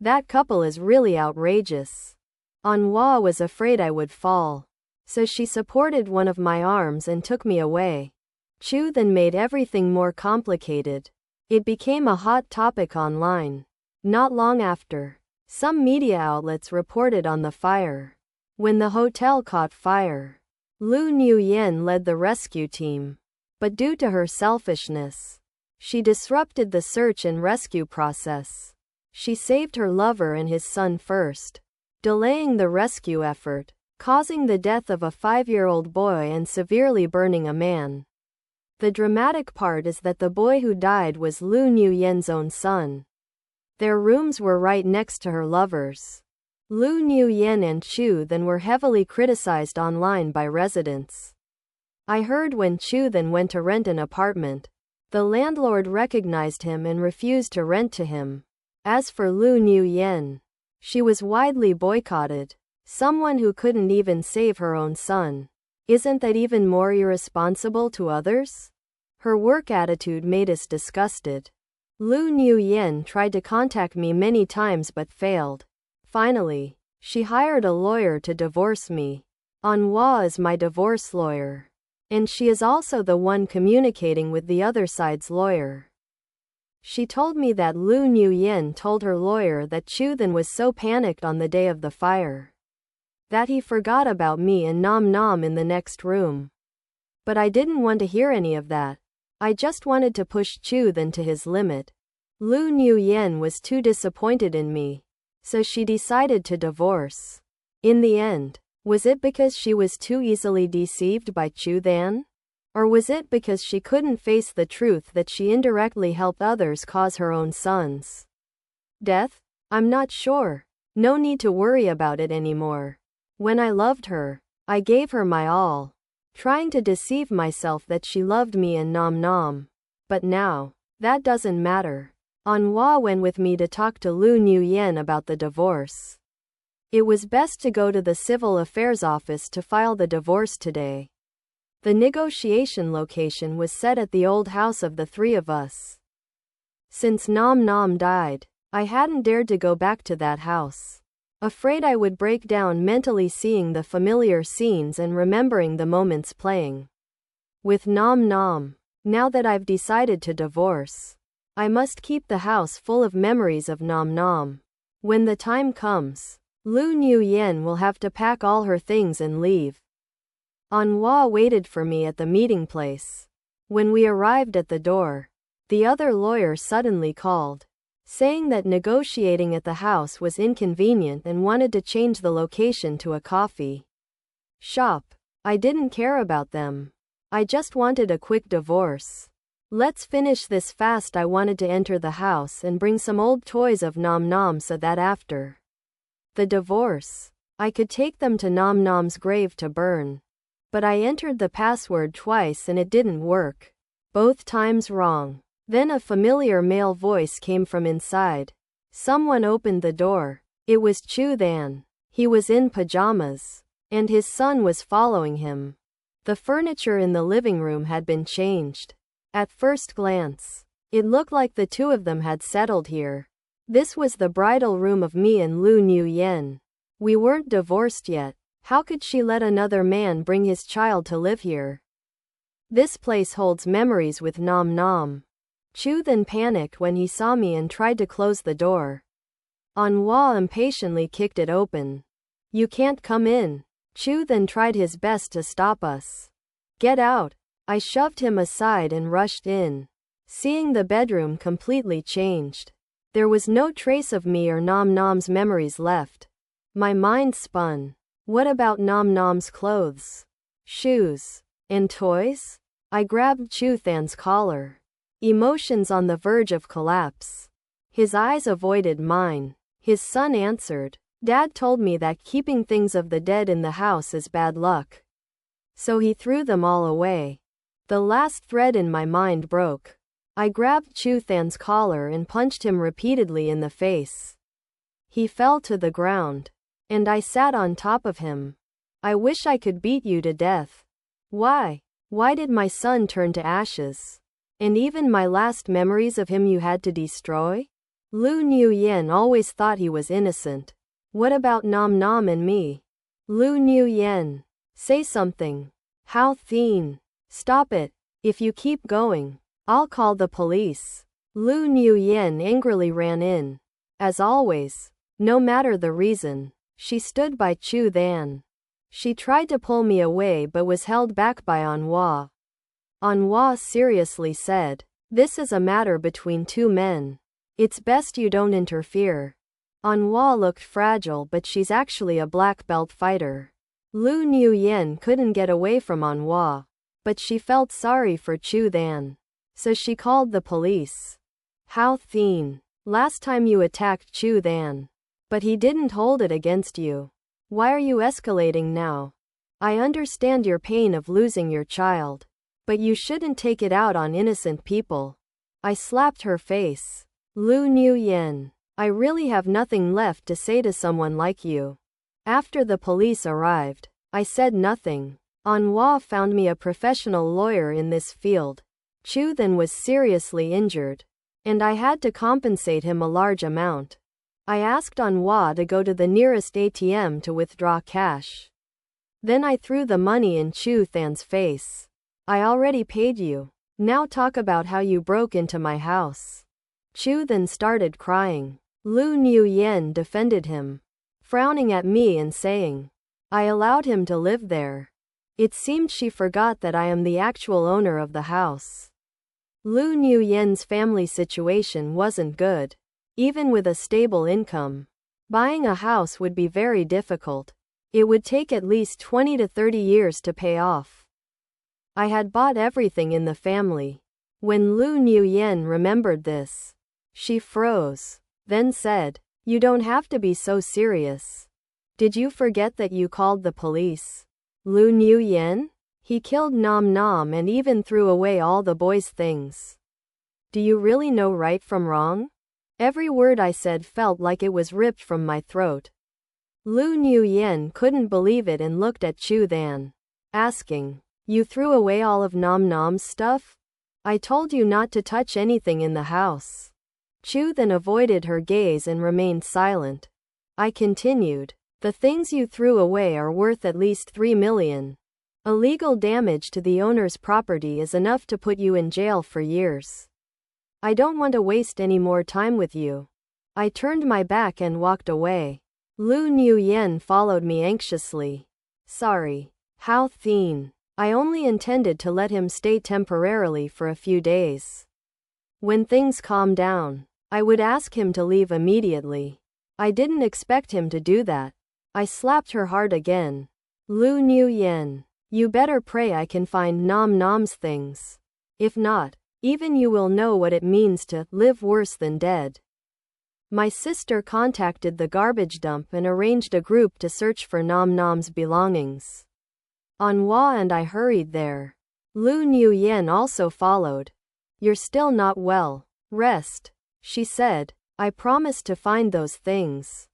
That couple is really outrageous. Anhua was afraid I would fall, so she supported one of my arms and took me away. Chu then made everything more complicated. It became a hot topic online. Not long after, some media outlets reported on the fire. When the hotel caught fire, Lu Nuyen led the rescue team. But due to her selfishness, she disrupted the search and rescue process. She saved her lover and his son first, delaying the rescue effort, causing the death of a 5-year-old boy and severely burning a man. The dramatic part is that the boy who died was Lu Nuyen's own son. Their rooms were right next to her lover's. Lu Nuyen and Chu then were heavily criticized online by residents. I heard when Chu then went to rent an apartment, the landlord recognized him and refused to rent to him. As for Lu Nuyen, she was widely boycotted. Someone who couldn't even save her own son. Isn't that even more irresponsible to others? Her work attitude made us disgusted. Lu Nuyen tried to contact me many times but failed. Finally, she hired a lawyer to divorce me. Anhua is my divorce lawyer, and she is also the one communicating with the other side's lawyer. She told me that Lu Nuyen told her lawyer that Chu then was so panicked on the day of the fire that he forgot about me and Nam Nam in the next room. But I didn't want to hear any of that. I just wanted to push Chu then to his limit. Lu Nuyen was too disappointed in me, so she decided to divorce. In the end, was it because she was too easily deceived by Chu then? Or was it because she couldn't face the truth that she indirectly helped others cause her own son's death? I'm not sure. No need to worry about it anymore. When I loved her, I gave her my all, trying to deceive myself that she loved me and Nam Nam. But now, that doesn't matter. Anhua went with me to talk to Lu Nuyen about the divorce. It was best to go to the civil affairs office to file the divorce today. The negotiation location was set at the old house of the three of us. Since Nam Nam died, I hadn't dared to go back to that house, afraid I would break down mentally seeing the familiar scenes and remembering the moments playing with Nam Nam. Now that I've decided to divorce, I must keep the house full of memories of Nam Nam. When the time comes, Lu Nuyen will have to pack all her things and leave. Anhua waited for me at the meeting place. When we arrived at the door, the other lawyer suddenly called, saying that negotiating at the house was inconvenient and wanted to change the location to a coffee shop. I didn't care about them. I just wanted a quick divorce. Let's finish this fast. I wanted to enter the house and bring some old toys of Nam Nam so that after the divorce, I could take them to Nam Nam's grave to burn. But I entered the password twice and it didn't work. Both times wrong. Then a familiar male voice came from inside. Someone opened the door. It was Chu Than. He was in pajamas, and his son was following him. The furniture in the living room had been changed. At first glance, it looked like the two of them had settled here. This was the bridal room of me and Lu Nuyen. We weren't divorced yet. How could she let another man bring his child to live here? This place holds memories with Nam Nam. Chu then panicked when he saw me and tried to close the door. Anhua impatiently kicked it open. You can't come in. Chu then tried his best to stop us. Get out. I shoved him aside and rushed in, seeing the bedroom completely changed. There was no trace of me or Nom Nom's memories left. My mind spun. What about Nom Nom's clothes, shoes, and toys? I grabbed Chu Than's collar, emotions on the verge of collapse. His eyes avoided mine. His son answered, Dad told me that keeping things of the dead in the house is bad luck. So he threw them all away. The last thread in my mind broke. I grabbed Chu Than's collar and punched him repeatedly in the face. He fell to the ground, and I sat on top of him. I wish I could beat you to death. Why? Why did my son turn to ashes? And even my last memories of him you had to destroy? Lu Nuyen always thought he was innocent. What about Nom Nom and me? Lu Nuyen, say something. Hao Thien, stop it. If you keep going, I'll call the police. Lu Nuyen angrily ran in. As always, no matter the reason, she stood by Chu Than. She tried to pull me away but was held back by Anhua. Anhua seriously said, This is a matter between two men. It's best you don't interfere. Anhua looked fragile but she's actually a black belt fighter. Lu Nuyen couldn't get away from Anhua, but she felt sorry for Chu Than. So she called the police. Hao Thien, last time you attacked Chu Than, but he didn't hold it against you. Why are you escalating now? I understand your pain of losing your child, but you shouldn't take it out on innocent people. I slapped her face. Lu Nuyen, I really have nothing left to say to someone like you. After the police arrived, I said nothing. Anhua found me a professional lawyer in this field. Chu Than was seriously injured, and I had to compensate him a large amount. I asked Anhua to go to the nearest ATM to withdraw cash. Then I threw the money in Chu Than's face. I already paid you. Now talk about how you broke into my house. Chu Than started crying. Lu Nuyen defended him, frowning at me and saying, I allowed him to live there. It seemed she forgot that I am the actual owner of the house. Lu Nuyen's family situation wasn't good. Even with a stable income, buying a house would be very difficult. It would take at least 20 to 30 years to pay off. I had bought everything in the family. When Lu Nuyen remembered this, she froze, then said, You don't have to be so serious. Did you forget that you called the police? Lu Nuyen? He killed Nom Nom and even threw away all the boys' things. Do you really know right from wrong? Every word I said felt like it was ripped from my throat. Lu Nuyen couldn't believe it and looked at Chu Than, asking, You threw away all of Nom Nom's stuff? I told you not to touch anything in the house. Chu Than avoided her gaze and remained silent. I continued, The things you threw away are worth at least 3 million. Illegal damage to the owner's property is enough to put you in jail for years. I don't want to waste any more time with you. I turned my back and walked away. Lu Nuyen followed me anxiously. Sorry, Hao Thien. I only intended to let him stay temporarily for a few days. When things calmed down, I would ask him to leave immediately. I didn't expect him to do that. I slapped her hard again. Lu Nuyen, you better pray I can find Nom Nom's things. If not, even you will know what it means to live worse than dead. My sister contacted the garbage dump and arranged a group to search for Nom Nom's belongings. Anhua and I hurried there. Lu Nuyen also followed. You're still not well. Rest, she said. I promised to find those things.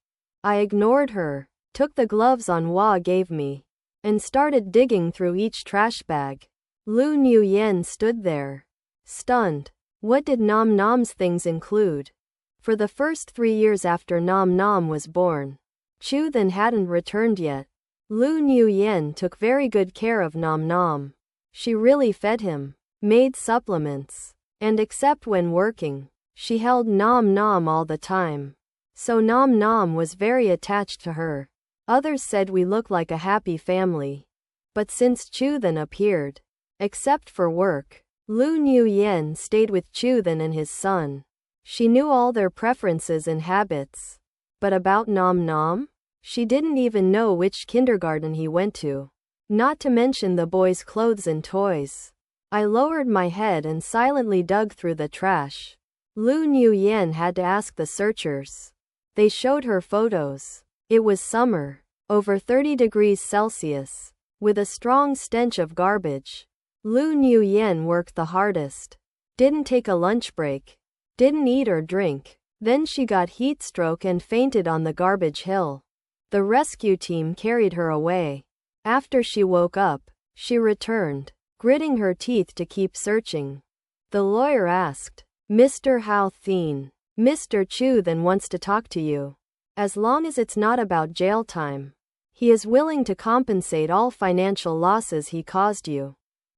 I ignored her, took the gloves Anhua gave me, and started digging through each trash bag. Lu Nuyen stood there, stunned. What did Nom Nom's things include? For the first 3 years after Nom Nom was born, Chu Than hadn't returned yet. Lu Nuyen took very good care of Nom Nom. She really fed him, made supplements, and except when working, she held Nom Nom all the time. So Nom Nom was very attached to her. Others said we looked like a happy family. But since Chu then appeared, except for work, Lu Nuyen stayed with Chu then and his son. She knew all their preferences and habits. But about Nam Nam? She didn't even know which kindergarten he went to. Not to mention the boy's clothes and toys. I lowered my head and silently dug through the trash. Lu Nuyen had to ask the searchers. They showed her photos. It was summer, over 30 degrees Celsius, with a strong stench of garbage. Lu Nuyen worked the hardest. Didn't take a lunch break. Didn't eat or drink. Then she got heat stroke and fainted on the garbage hill. The rescue team carried her away. After she woke up, she returned, gritting her teeth to keep searching. The lawyer asked, "Mr. Hao Thien, Mr. Chu then wants to talk to you. As long as it's not about jail time. He is willing to compensate all financial losses he caused you."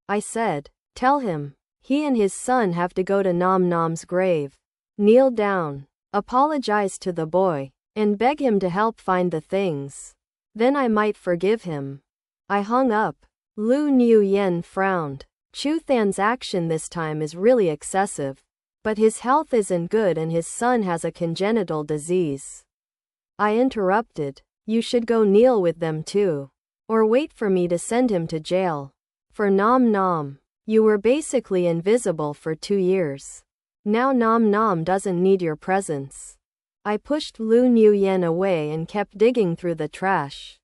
I said, "Tell him, he and his son have to go to Nam Nam's grave. Kneel down, apologize to the boy, and beg him to help find the things. Then I might forgive him." I hung up. Lu Nuyen frowned. Chu Than's action this time is really excessive. But his health isn't good and his son has a congenital disease. I interrupted. "You should go kneel with them too. Or wait for me to send him to jail. For Nam Nam, you were basically invisible for 2 years. Now Nam Nam doesn't need your presence." I pushed Lu Nuyen away and kept digging through the trash.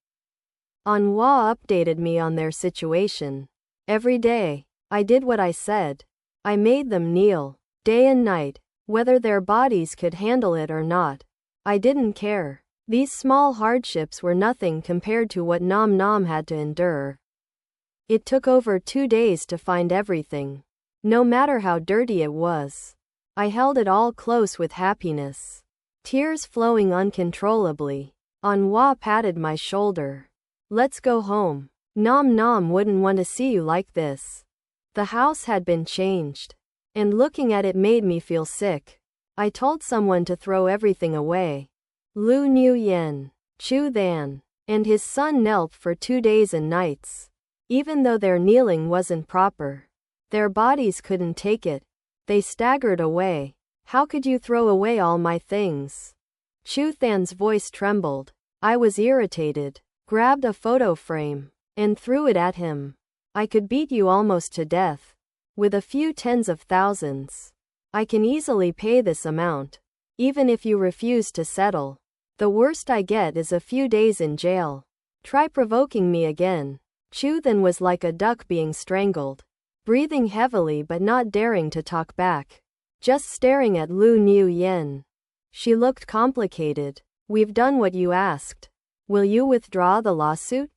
Anhua updated me on their situation. Every day, I did what I said. I made them kneel, day and night, whether their bodies could handle it or not. I didn't care. These small hardships were nothing compared to what Nam Nam had to endure. It took over 2 days to find everything. No matter how dirty it was. I held it all close with happiness. Tears flowing uncontrollably. Anhua patted my shoulder. "Let's go home. Nam Nam wouldn't want to see you like this." The house had been changed. And looking at it made me feel sick. I told someone to throw everything away. Lu Nuyen, Chu Than, and his son knelt for 2 days and nights. Even though their kneeling wasn't proper. Their bodies couldn't take it. They staggered away. "How could you throw away all my things?" Chu Than's voice trembled. I was irritated. Grabbed a photo frame and threw it at him. "I could beat you almost to death. With a few tens of thousands. I can easily pay this amount. Even if you refuse to settle. The worst I get is a few days in jail. Try provoking me again." Chu Than was like a duck being strangled. Breathing heavily but not daring to talk back. Just staring at Lu Nuyen. She looked complicated. "We've done what you asked. Will you withdraw the lawsuit?"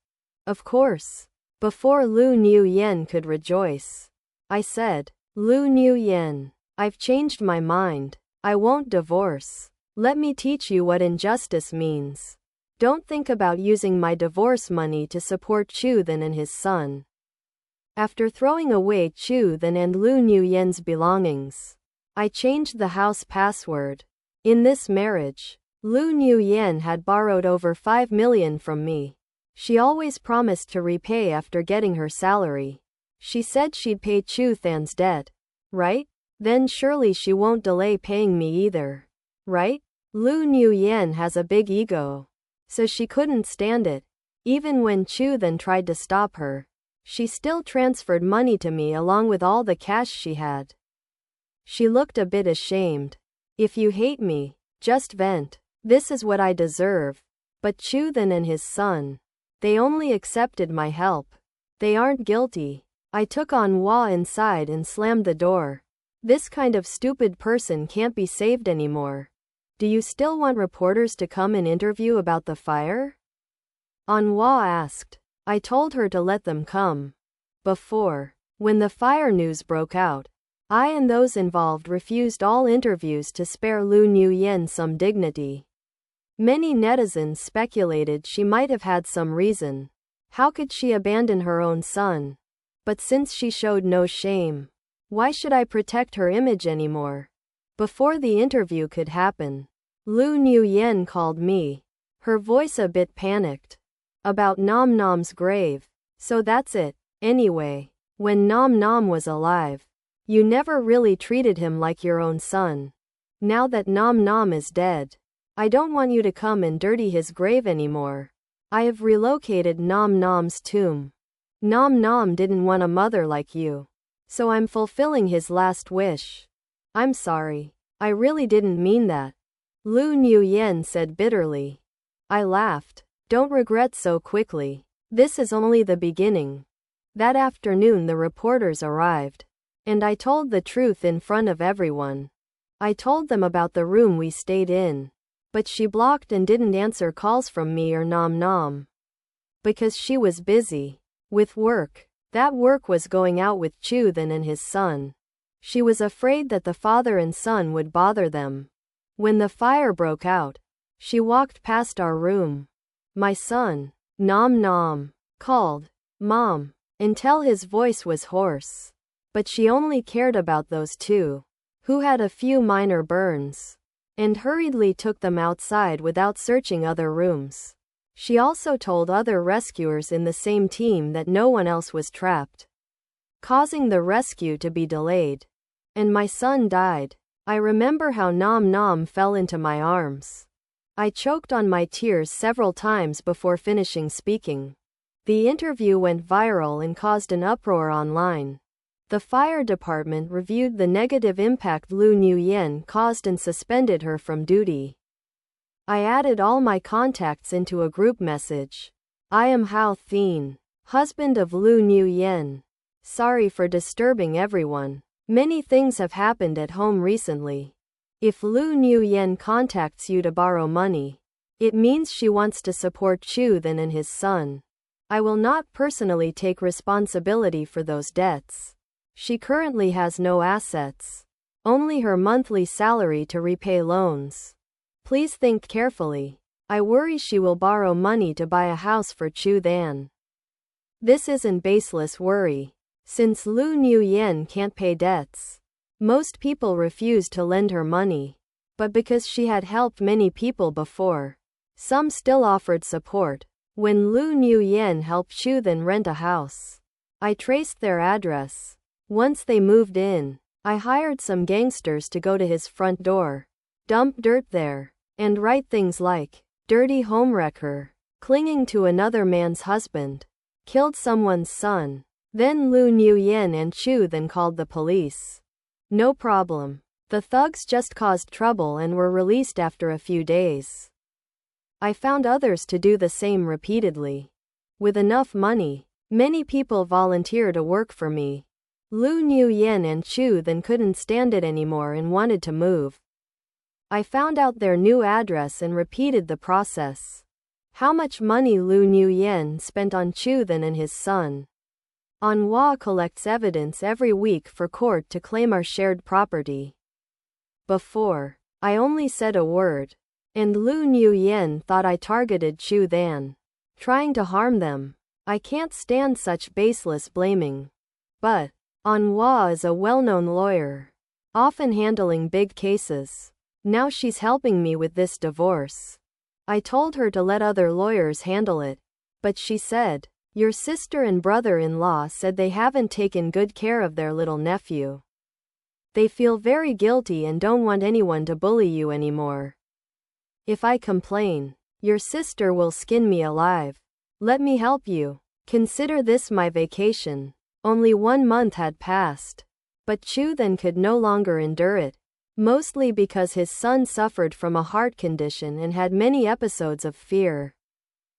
"Of course." Before Lu Nuyen could rejoice, I said, "Lu Nuyen, I've changed my mind. I won't divorce. Let me teach you what injustice means. Don't think about using my divorce money to support Chu Than and his son." After throwing away Chu Than and Lu Nuyen's belongings, I changed the house password. In this marriage, Lu Nuyen had borrowed over 5 million from me. She always promised to repay after getting her salary. She said she'd pay Chu Than's debt. Right? Then surely she won't delay paying me either. Right? Lu Nuyen has a big ego. So she couldn't stand it. Even when Chu Than tried to stop her, she still transferred money to me along with all the cash she had. She looked a bit ashamed. "If you hate me, just vent. This is what I deserve." But Chu Than and his son, they only accepted my help. They aren't guilty. I took Anhua inside and slammed the door. This kind of stupid person can't be saved anymore. "Do you still want reporters to come and interview about the fire?" Anhua asked. I told her to let them come. Before, when the fire news broke out, I and those involved refused all interviews to spare Lu Nuyen some dignity. Many netizens speculated she might have had some reason. How could she abandon her own son? But since she showed no shame, why should I protect her image anymore? Before the interview could happen, Lu Nuyen called me. her voice a bit panicked. About Nom Nom's grave. So that's it. Anyway, when Nom Nom was alive, you never really treated him like your own son. Now that Nom Nom is dead, I don't want you to come and dirty his grave anymore. I have relocated Nom Nom's tomb. Nom Nom didn't want a mother like you. So I'm fulfilling his last wish. I'm sorry. I really didn't mean that. Lu Nuyen said bitterly. I laughed. Don't regret so quickly. This is only the beginning. That afternoon the reporters arrived. And I told the truth in front of everyone. I told them about the room we stayed in. But she blocked and didn't answer calls from me or Nom Nom. Because she was busy. With work. That work was going out with Chu Then and his son. She was afraid that the father and son would bother them. When the fire broke out, she walked past our room. My son, Nom Nom, called, Mom, until his voice was hoarse. But she only cared about those two, who had a few minor burns, and hurriedly took them outside without searching other rooms. She also told other rescuers in the same team that no one else was trapped, causing the rescue to be delayed. And my son died. I remember how Nom Nom fell into my arms. I choked on my tears several times before finishing speaking. The interview went viral and caused an uproar online. The fire department reviewed the negative impact Lu Nuyen caused and suspended her from duty. I added all my contacts into a group message. I am Hao Thien, husband of Lu Nuyen. Sorry for disturbing everyone. Many things have happened at home recently. If Lu Nuyen contacts you to borrow money, it means she wants to support Chu Then and his son. I will not personally take responsibility for those debts. She currently has no assets, only her monthly salary to repay loans. Please think carefully. I worry she will borrow money to buy a house for Chu Then. This isn't baseless worry. Since Lu Nuyen can't pay debts, most people refuse to lend her money. But because she had helped many people before, some still offered support. When Lu Nuyen helped Chu Then rent a house, I traced their address. Once they moved in, I hired some gangsters to go to his front door, dump dirt there, and write things like, dirty homewrecker, clinging to another man's husband, killed someone's son. Then Lu Nuyen and Chu Then called the police. No problem. The thugs just caused trouble and were released after a few days. I found others to do the same repeatedly. With enough money, many people volunteer to work for me. Lu Nuyen and Chu Then couldn't stand it anymore and wanted to move. I found out their new address and repeated the process. How much money Lu Nuyen spent on Chu Then and his son. Anhua collects evidence every week for court to claim our shared property. Before, I only said a word, and Lu Nuyen thought I targeted Chu Then, trying to harm them. I can't stand such baseless blaming. But Anhua is a well-known lawyer, often handling big cases. Now she's helping me with this divorce. I told her to let other lawyers handle it, but she said, your sister and brother-in-law said they haven't taken good care of their little nephew. They feel very guilty and don't want anyone to bully you anymore. If I complain, your sister will skin me alive. Let me help you. Consider this my vacation. Only 1 month had passed. But Chu Then could no longer endure it, mostly because his son suffered from a heart condition and had many episodes of fear.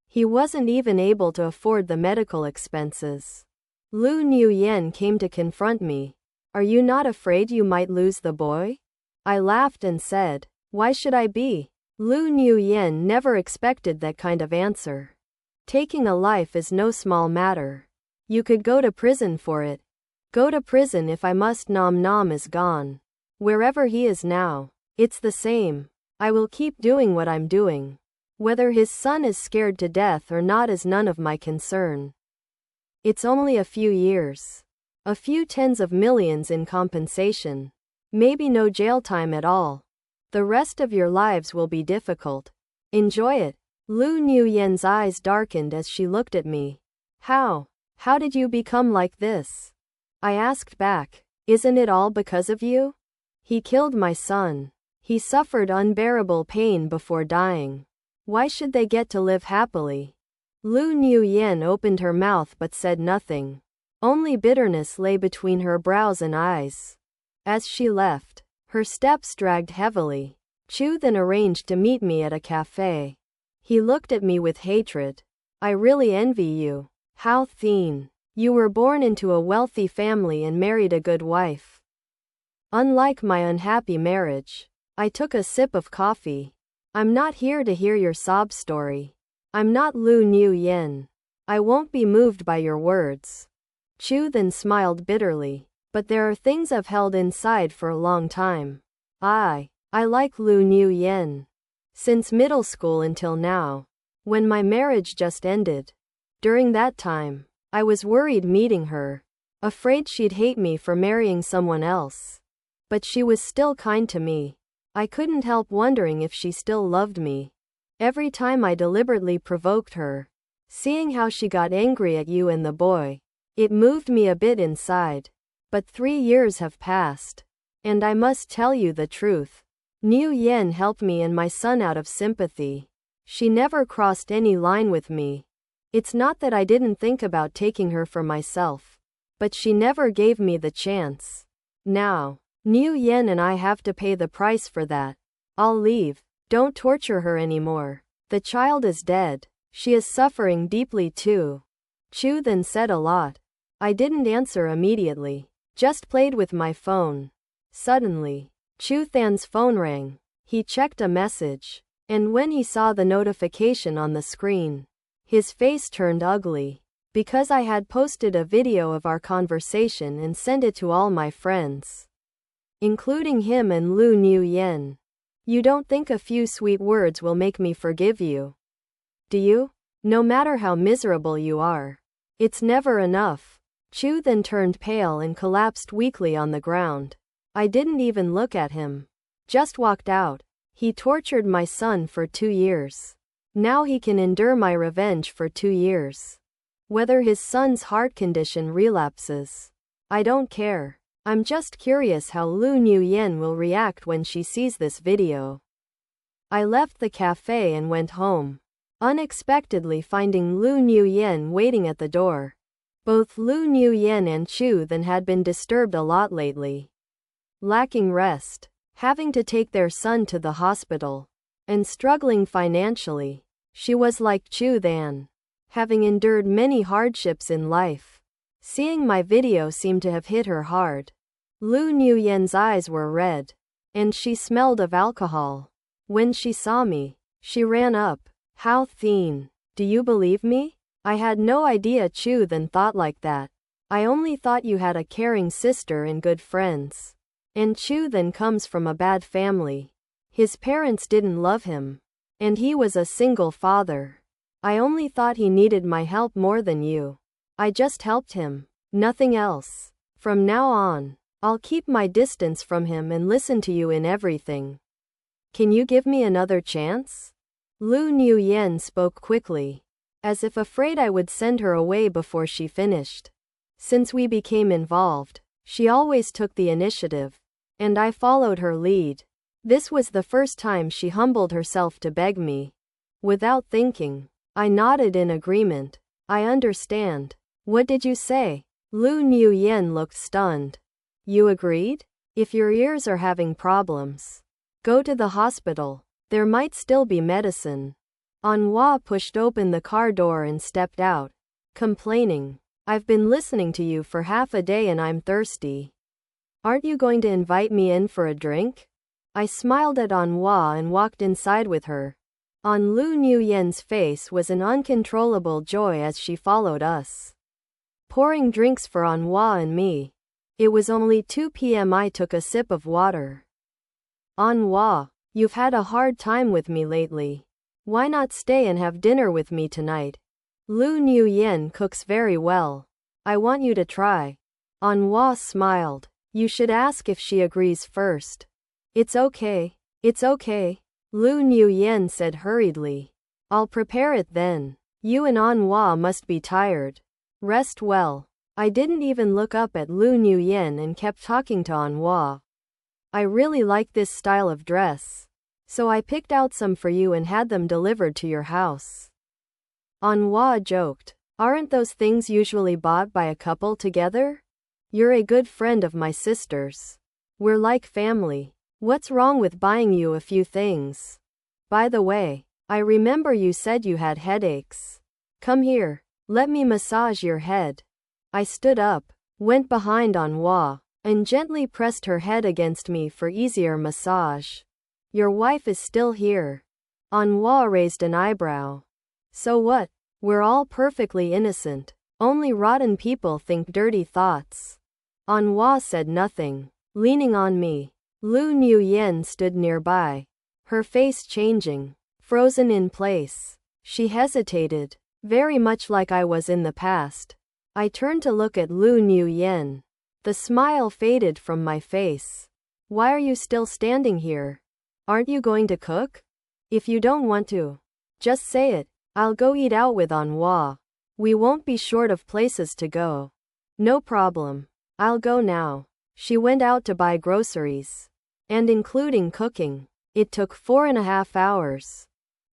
He wasn't even able to afford the medical expenses. Lu Nuyen came to confront me. Are you not afraid you might lose the boy? I laughed and said, why should I be? Lu Nuyen never expected that kind of answer. Taking a life is no small matter. You could go to prison for it. Go to prison if I must. Nom Nom is gone. Wherever he is now, it's the same. I will keep doing what I'm doing. Whether his son is scared to death or not is none of my concern. It's only a few years. A few tens of millions in compensation. Maybe no jail time at all. The rest of your lives will be difficult. Enjoy it. Lu Nguyen's eyes darkened as she looked at me. How did you become like this? I asked back. Isn't it all because of you? He killed my son. He suffered unbearable pain before dying. Why should they get to live happily? Lu Nguyen opened her mouth but said nothing. Only bitterness lay between her brows and eyes. As she left, her steps dragged heavily. Chu then arranged to meet me at a cafe. He looked at me with hatred. I really envy you. How Thien. You were born into a wealthy family and married a good wife. Unlike my unhappy marriage. I took a sip of coffee. I'm not here to hear your sob story. I'm not Lu Nguyen. I won't be moved by your words. Chu then smiled bitterly. But there are things I've held inside for a long time. I like Lu Nguyen. Since middle school until now. When my marriage just ended. During that time, I was worried meeting her. Afraid she'd hate me for marrying someone else. But she was still kind to me. I couldn't help wondering if she still loved me. Every time I deliberately provoked her. Seeing how she got angry at you and the boy. It moved me a bit inside. But 3 years have passed. And I must tell you the truth. Nguyen helped me and my son out of sympathy. She never crossed any line with me. It's not that I didn't think about taking her for myself. But she never gave me the chance. Now, Nguyen and I have to pay the price for that. I'll leave. Don't torture her anymore. The child is dead. She is suffering deeply too. Chu then said a lot. I didn't answer immediately. Just played with my phone. Suddenly, Chu Than's phone rang. He checked a message. And when he saw the notification on the screen, his face turned ugly. Because I had posted a video of our conversation and sent it to all my friends. Including him and Lu Nguyen. You don't think a few sweet words will make me forgive you? Do you? No matter how miserable you are. It's never enough. Chu then turned pale and collapsed weakly on the ground. I didn't even look at him. Just walked out. He tortured my son for 2 years. Now he can endure my revenge for 2 years. Whether his son's heart condition relapses. I don't care. I'm just curious how Lu Nguyen will react when she sees this video. I left the cafe and went home. Unexpectedly finding Lu Nguyen waiting at the door. Both Lu Nguyen and Chu then had been disturbed a lot lately. Lacking rest. Having to take their son to the hospital. And struggling financially. She was like Chu Than. Having endured many hardships in life. Seeing my video seemed to have hit her hard. Lu Nguyen's eyes were red. And she smelled of alcohol. When she saw me, she ran up. How Thien. Do you believe me? I had no idea Chu Than thought like that. I only thought you had a caring sister and good friends. And Chu Than comes from a bad family. His parents didn't love him. And he was a single father. I only thought he needed my help more than you. I just helped him. Nothing else. From now on, I'll keep my distance from him and listen to you in everything. Can you give me another chance? Lu Nguyen spoke quickly. As if afraid I would send her away before she finished. Since we became involved, she always took the initiative. And I followed her lead. This was the first time she humbled herself to beg me. Without thinking, I nodded in agreement. I understand. What did you say? Lu Nguyen looked stunned. You agreed? If your ears are having problems, go to the hospital. There might still be medicine. Anhua pushed open the car door and stepped out, complaining. I've been listening to you for half a day and I'm thirsty. Aren't you going to invite me in for a drink? I smiled at Anhua and walked inside with her. On Lu Nguyen's face was an uncontrollable joy as she followed us. Pouring drinks for Anhua and me. It was only 2 p.m. I took a sip of water. Anhua, you've had a hard time with me lately. Why not stay and have dinner with me tonight? Lu Nguyen cooks very well. I want you to try. Anhua smiled. You should ask if she agrees first. It's okay. It's okay. Lu Nguyen said hurriedly. I'll prepare it then. You and Anhua must be tired. Rest well. I didn't even look up at Lu Nuyen and kept talking to Anhua. I really like this style of dress. So I picked out some for you and had them delivered to your house. Anhua joked. Aren't those things usually bought by a couple together? You're a good friend of my sister's. We're like family. What's wrong with buying you a few things? By the way, I remember you said you had headaches. Come here. Let me massage your head. I stood up, went behind Anhua, and gently pressed her head against me for easier massage. Your wife is still here. Anhua raised an eyebrow. So what? We're all perfectly innocent. Only rotten people think dirty thoughts. Anhua said nothing, leaning on me. Lu Nuyen stood nearby, her face changing, frozen in place. She hesitated, very much like I was in the past. I turned to look at Lu Nuyen. The smile faded from my face. Why are you still standing here? Aren't you going to cook? If you don't want to, just say it. I'll go eat out with Anhua. We won't be short of places to go. No problem. I'll go now. She went out to buy groceries. And including cooking, it took 4.5 hours.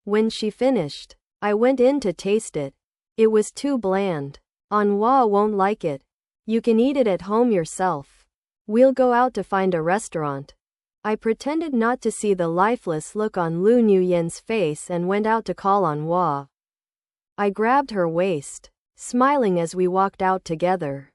When she finished, I went in to taste it. It was too bland. Anhua won't like it. You can eat it at home yourself. We'll go out to find a restaurant. I pretended not to see the lifeless look on Lu Nuyen's face and went out to call Anhua. I grabbed her waist, smiling as we walked out together.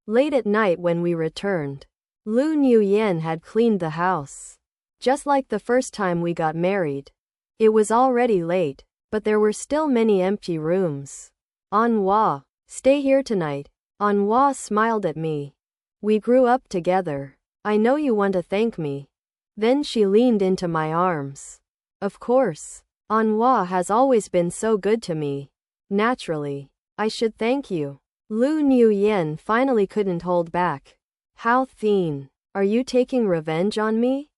Late at night when we returned, Lu Nuyen had cleaned the house. Just like the first time we got married. It was already late, but there were still many empty rooms. Anhua, stay here tonight. Anhua smiled at me. We grew up together. I know you want to thank me. Then she leaned into my arms. Of course. Anhua has always been so good to me. Naturally. I should thank you. Lu Nuyen finally couldn't hold back. How thin. Are you taking revenge on me?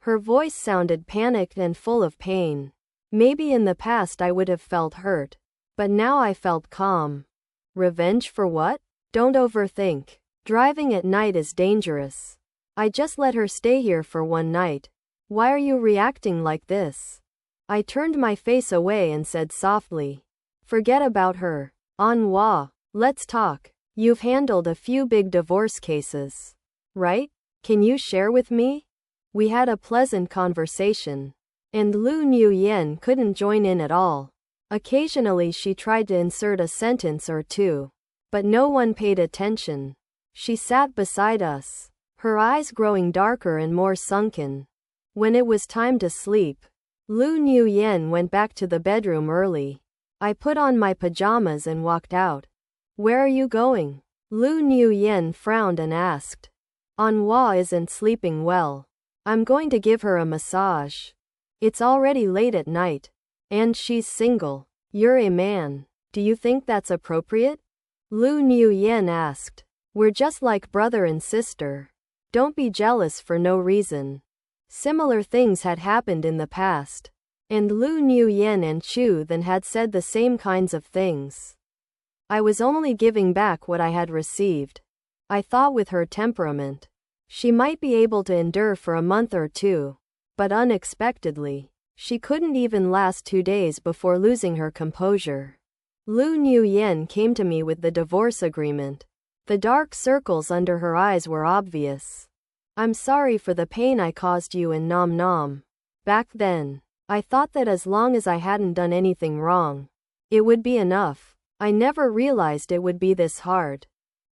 Her voice sounded panicked and full of pain. Maybe in the past I would have felt hurt. But now I felt calm. Revenge for what? Don't overthink. Driving at night is dangerous. I just let her stay here for one night. Why are you reacting like this? I turned my face away and said softly. Forget about her. Anhua, let's talk. You've handled a few big divorce cases, right? Can you share with me? We had a pleasant conversation. And Lu Nuyen couldn't join in at all. Occasionally she tried to insert a sentence or two. But no one paid attention. She sat beside us, her eyes growing darker and more sunken. When it was time to sleep, Lu Nuyen went back to the bedroom early. I put on my pajamas and walked out. Where are you going? Lu Nuyen frowned and asked. Anhua isn't sleeping well. I'm going to give her a massage. It's already late at night. And she's single. You're a man. Do you think that's appropriate? Lu Nuyen asked. We're just like brother and sister. Don't be jealous for no reason. Similar things had happened in the past. And Lu Nuyen and Chu then had said the same kinds of things. I was only giving back what I had received. I thought with her temperament, she might be able to endure for a month or two. But unexpectedly, she couldn't even last 2 days before losing her composure. Lu Nuyen came to me with the divorce agreement. The dark circles under her eyes were obvious. I'm sorry for the pain I caused you and Nom Nom. Back then, I thought that as long as I hadn't done anything wrong, it would be enough. I never realized it would be this hard.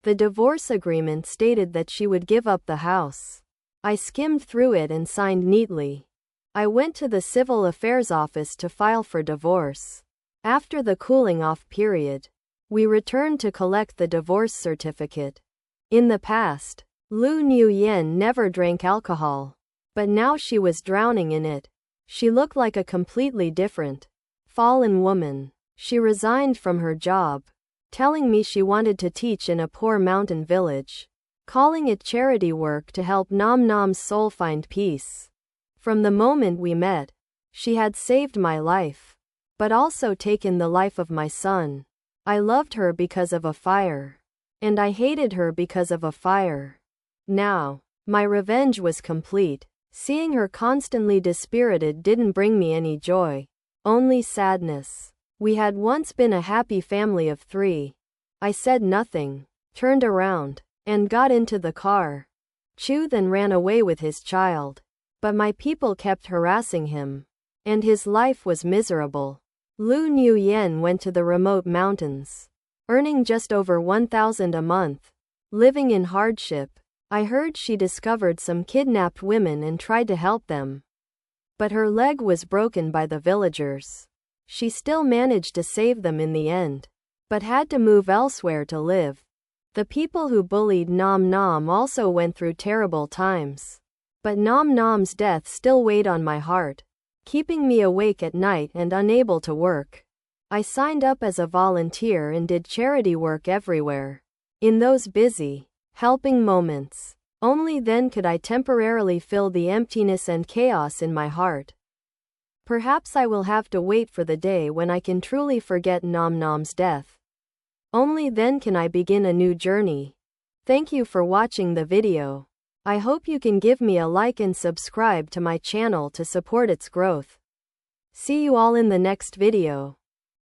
The divorce agreement stated that she would give up the house. I skimmed through it and signed neatly. I went to the civil affairs office to file for divorce. After the cooling off period, we returned to collect the divorce certificate. In the past, Lu Nuyen never drank alcohol, but now she was drowning in it. She looked like a completely different, fallen woman. She resigned from her job, telling me she wanted to teach in a poor mountain village, calling it charity work to help Nom Nom's soul find peace. From the moment we met, she had saved my life. but also taken the life of my son. I loved her because of a fire. And I hated her because of a fire. Now, my revenge was complete. Seeing her constantly dispirited didn't bring me any joy, only sadness. We had once been a happy family of 3. I said nothing, turned around, and got into the car. Chu then ran away with his child. But my people kept harassing him, and his life was miserable. Lu Nuyen went to the remote mountains, earning just over 1,000 a month, living in hardship. I heard she discovered some kidnapped women and tried to help them. But her leg was broken by the villagers. She still managed to save them in the end, but had to move elsewhere to live. The people who bullied Nom Nom also went through terrible times. But Nom Nom's death still weighed on my heart, keeping me awake at night and unable to work. I signed up as a volunteer and did charity work everywhere. In those busy, helping moments, only then could I temporarily fill the emptiness and chaos in my heart. Perhaps I will have to wait for the day when I can truly forget Nom Nom's death. Only then can I begin a new journey. Thank you for watching the video. I hope you can give me a like and subscribe to my channel to support its growth. See you all in the next video.